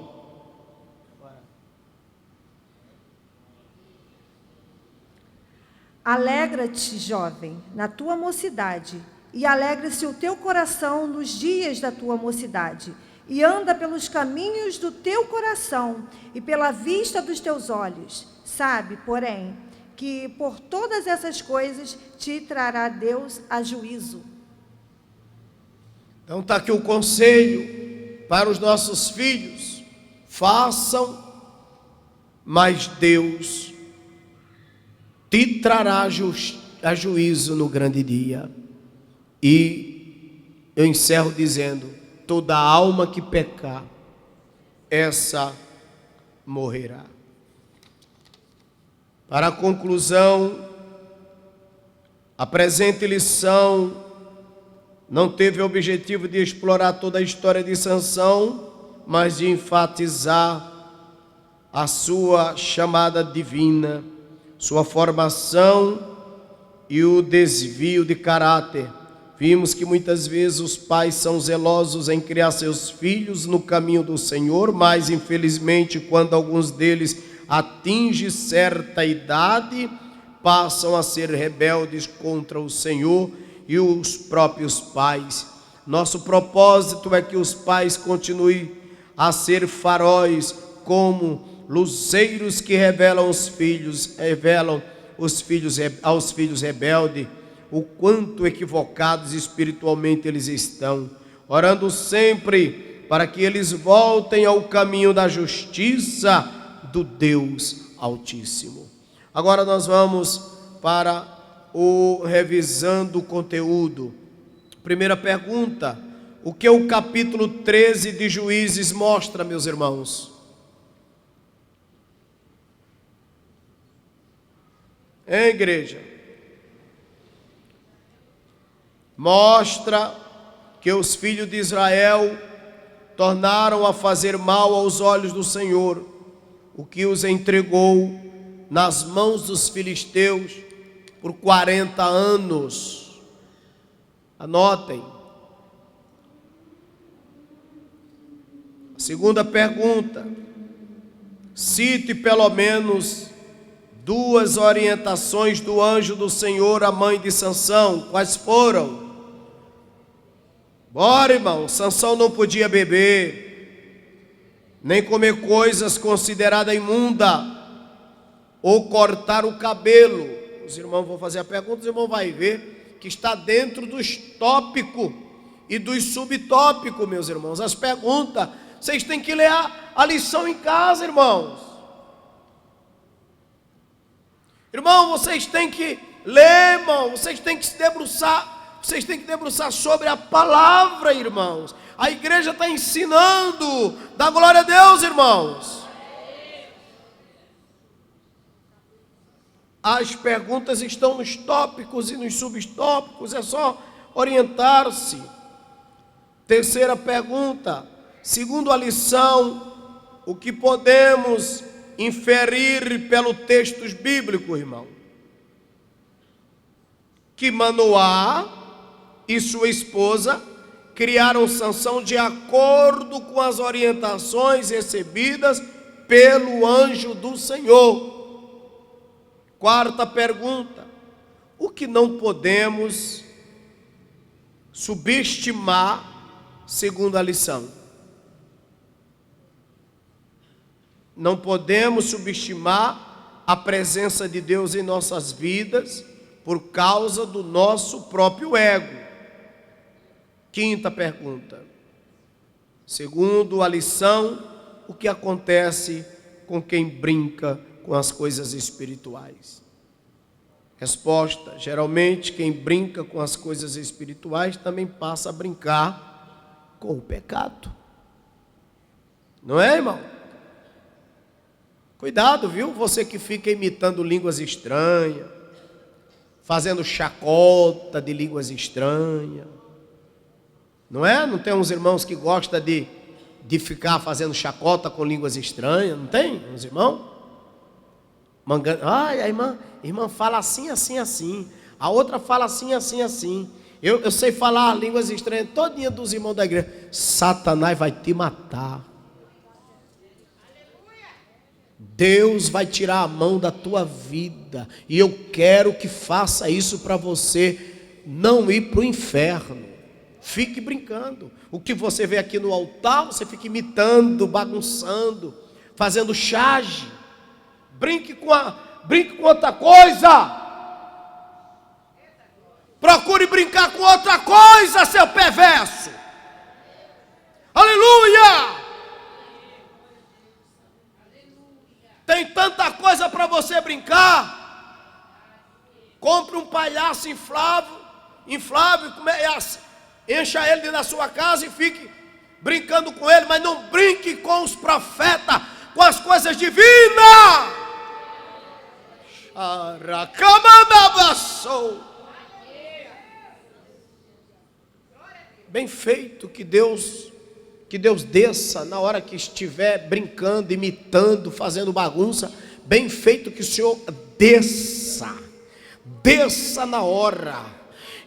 Alegra-te, jovem, na tua mocidade, e alegra-se o teu coração nos dias da tua mocidade, e anda pelos caminhos do teu coração e pela vista dos teus olhos. Sabe, porém, que por todas essas coisas te trará Deus a juízo. Então está aqui o conselho para os nossos filhos: façam, mas Deus te trará a juízo no grande dia. E eu encerro dizendo: toda alma que pecar, essa morrerá. Para a conclusão, a presente lição não teve o objetivo de explorar toda a história de Sansão, mas de enfatizar a sua chamada divina, sua formação e o desvio de caráter. Vimos que muitas vezes os pais são zelosos em criar seus filhos no caminho do Senhor, mas infelizmente quando alguns deles atingem certa idade, passam a ser rebeldes contra o Senhor e os próprios pais. Nosso propósito é que os pais continuem a ser faróis, como luzeiros que revelam aos filhos rebeldes, o quanto equivocados espiritualmente eles estão, orando sempre para que eles voltem ao caminho da justiça do Deus Altíssimo. Agora nós vamos para o revisando o conteúdo. Primeira pergunta: o que o capítulo 13 de Juízes mostra, meus irmãos? Hein, igreja? Mostra que os filhos de Israel tornaram a fazer mal aos olhos do Senhor, o que os entregou nas mãos dos filisteus por 40 anos. Anotem. Segunda pergunta: cite pelo menos 2 orientações do anjo do Senhor à mãe de Sansão. Quais foram? Bora, irmão. Sansão não podia beber, nem comer coisas consideradas imundas, ou cortar o cabelo. Os irmãos vão fazer a pergunta, os irmãos vão ver que está dentro dos tópicos e dos subtópicos, meus irmãos. As perguntas, vocês têm que ler a lição em casa, irmãos. Irmão, vocês têm que ler, irmão. Vocês têm que se debruçar. Vocês têm que debruçar sobre a palavra, irmãos. A igreja está ensinando. Dá glória a Deus, irmãos. As perguntas estão nos tópicos e nos subtópicos. É só orientar-se. Terceira pergunta: segundo a lição, o que podemos inferir pelo texto bíblico, irmão? Que Manoá e sua esposa criaram Sansão de acordo com as orientações recebidas pelo anjo do Senhor. Quarta pergunta: o que não podemos subestimar segundo a lição? Não podemos subestimar a presença de Deus em nossas vidas por causa do nosso próprio ego. Quinta pergunta: segundo a lição, o que acontece com quem brinca com as coisas espirituais? Resposta: geralmente quem brinca com as coisas espirituais também passa a brincar com o pecado. Não é, irmão? Cuidado, viu? Você que fica imitando línguas estranhas, fazendo chacota de línguas estranhas. Não é? Não tem uns irmãos que gostam de ficar fazendo chacota com línguas estranhas? Não tem uns irmãos? Ai, a irmã fala assim, assim, assim. A outra fala assim, assim, assim. Eu sei falar línguas estranhas todinha dos irmãos da igreja. Satanás vai te matar. Deus vai tirar a mão da tua vida. E eu quero que faça isso para você não ir para o inferno. Fique brincando. O que você vê aqui no altar, você fica imitando, bagunçando, fazendo charge. Brinque com outra coisa. Procure brincar com outra coisa, seu perverso. Aleluia! Tem tanta coisa para você brincar. Compre um palhaço inflável, encha ele dentro da sua casa e fique brincando com ele, mas não brinque com os profetas, com as coisas divinas. Bem feito, que Deus desça na hora que estiver brincando, imitando, fazendo bagunça. Bem feito que o Senhor desça. desça na hora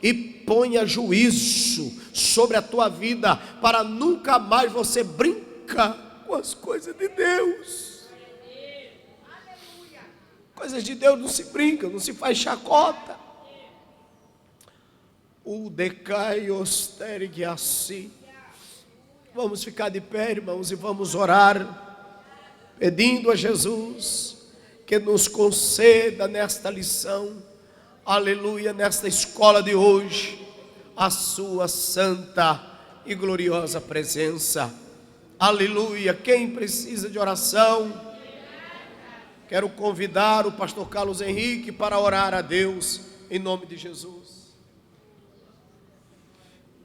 e ponha juízo sobre a tua vida, para nunca mais você brincar com as coisas de Deus. Coisas de Deus não se brinca, não se faz chacota. O decai osterig assim. Vamos ficar de pé, irmãos, e vamos orar, pedindo a Jesus que nos conceda nesta lição, aleluia, nesta escola de hoje, a sua santa e gloriosa presença. Aleluia. Quem precisa de oração, quero convidar o pastor Carlos Henrique para orar a Deus, em nome de Jesus.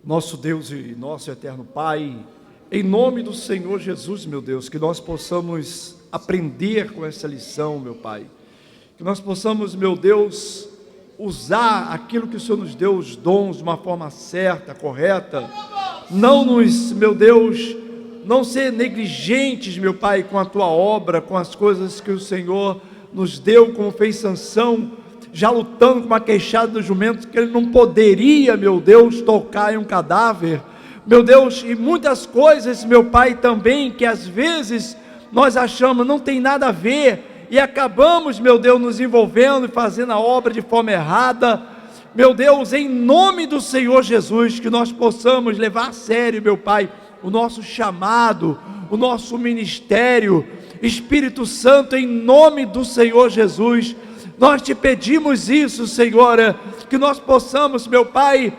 Nosso Deus e nosso eterno Pai, em nome do Senhor Jesus, meu Deus, que nós possamos aprender com essa lição, meu Pai, que nós possamos, meu Deus, usar aquilo que o Senhor nos deu, os dons, de uma forma certa, correta, não nos, meu Deus, não ser negligentes, meu Pai, com a Tua obra, com as coisas que o Senhor nos deu, como fez Sansão, já lutando com uma queixada do jumento, que ele não poderia, meu Deus, tocar em um cadáver, meu Deus, e muitas coisas, meu Pai, também, que às vezes nós achamos não tem nada a ver, e acabamos, meu Deus, nos envolvendo e fazendo a obra de forma errada. Meu Deus, em nome do Senhor Jesus, que nós possamos levar a sério, meu Pai, o nosso chamado, o nosso ministério. Espírito Santo, em nome do Senhor Jesus, nós te pedimos isso, Senhor, que nós possamos, meu Pai,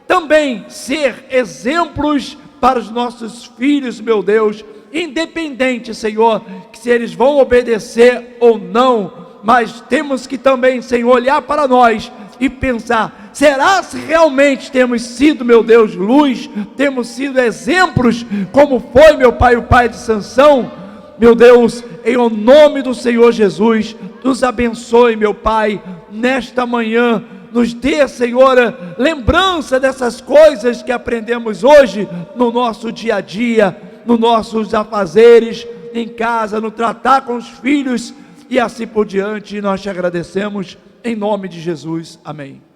também ser exemplos para os nossos filhos, meu Deus, independente, Senhor, que se eles vão obedecer ou não, mas temos que também, Senhor, olhar para nós e pensar, será se realmente temos sido, meu Deus, luz, temos sido exemplos, como foi, meu Pai, o pai de Sansão? Meu Deus, em nome do Senhor Jesus, nos abençoe, meu Pai, nesta manhã, nos dê, Senhor, lembrança dessas coisas que aprendemos hoje no nosso dia a dia, nos nossos afazeres, em casa, no tratar com os filhos e assim por diante. Nós te agradecemos, em nome de Jesus, amém.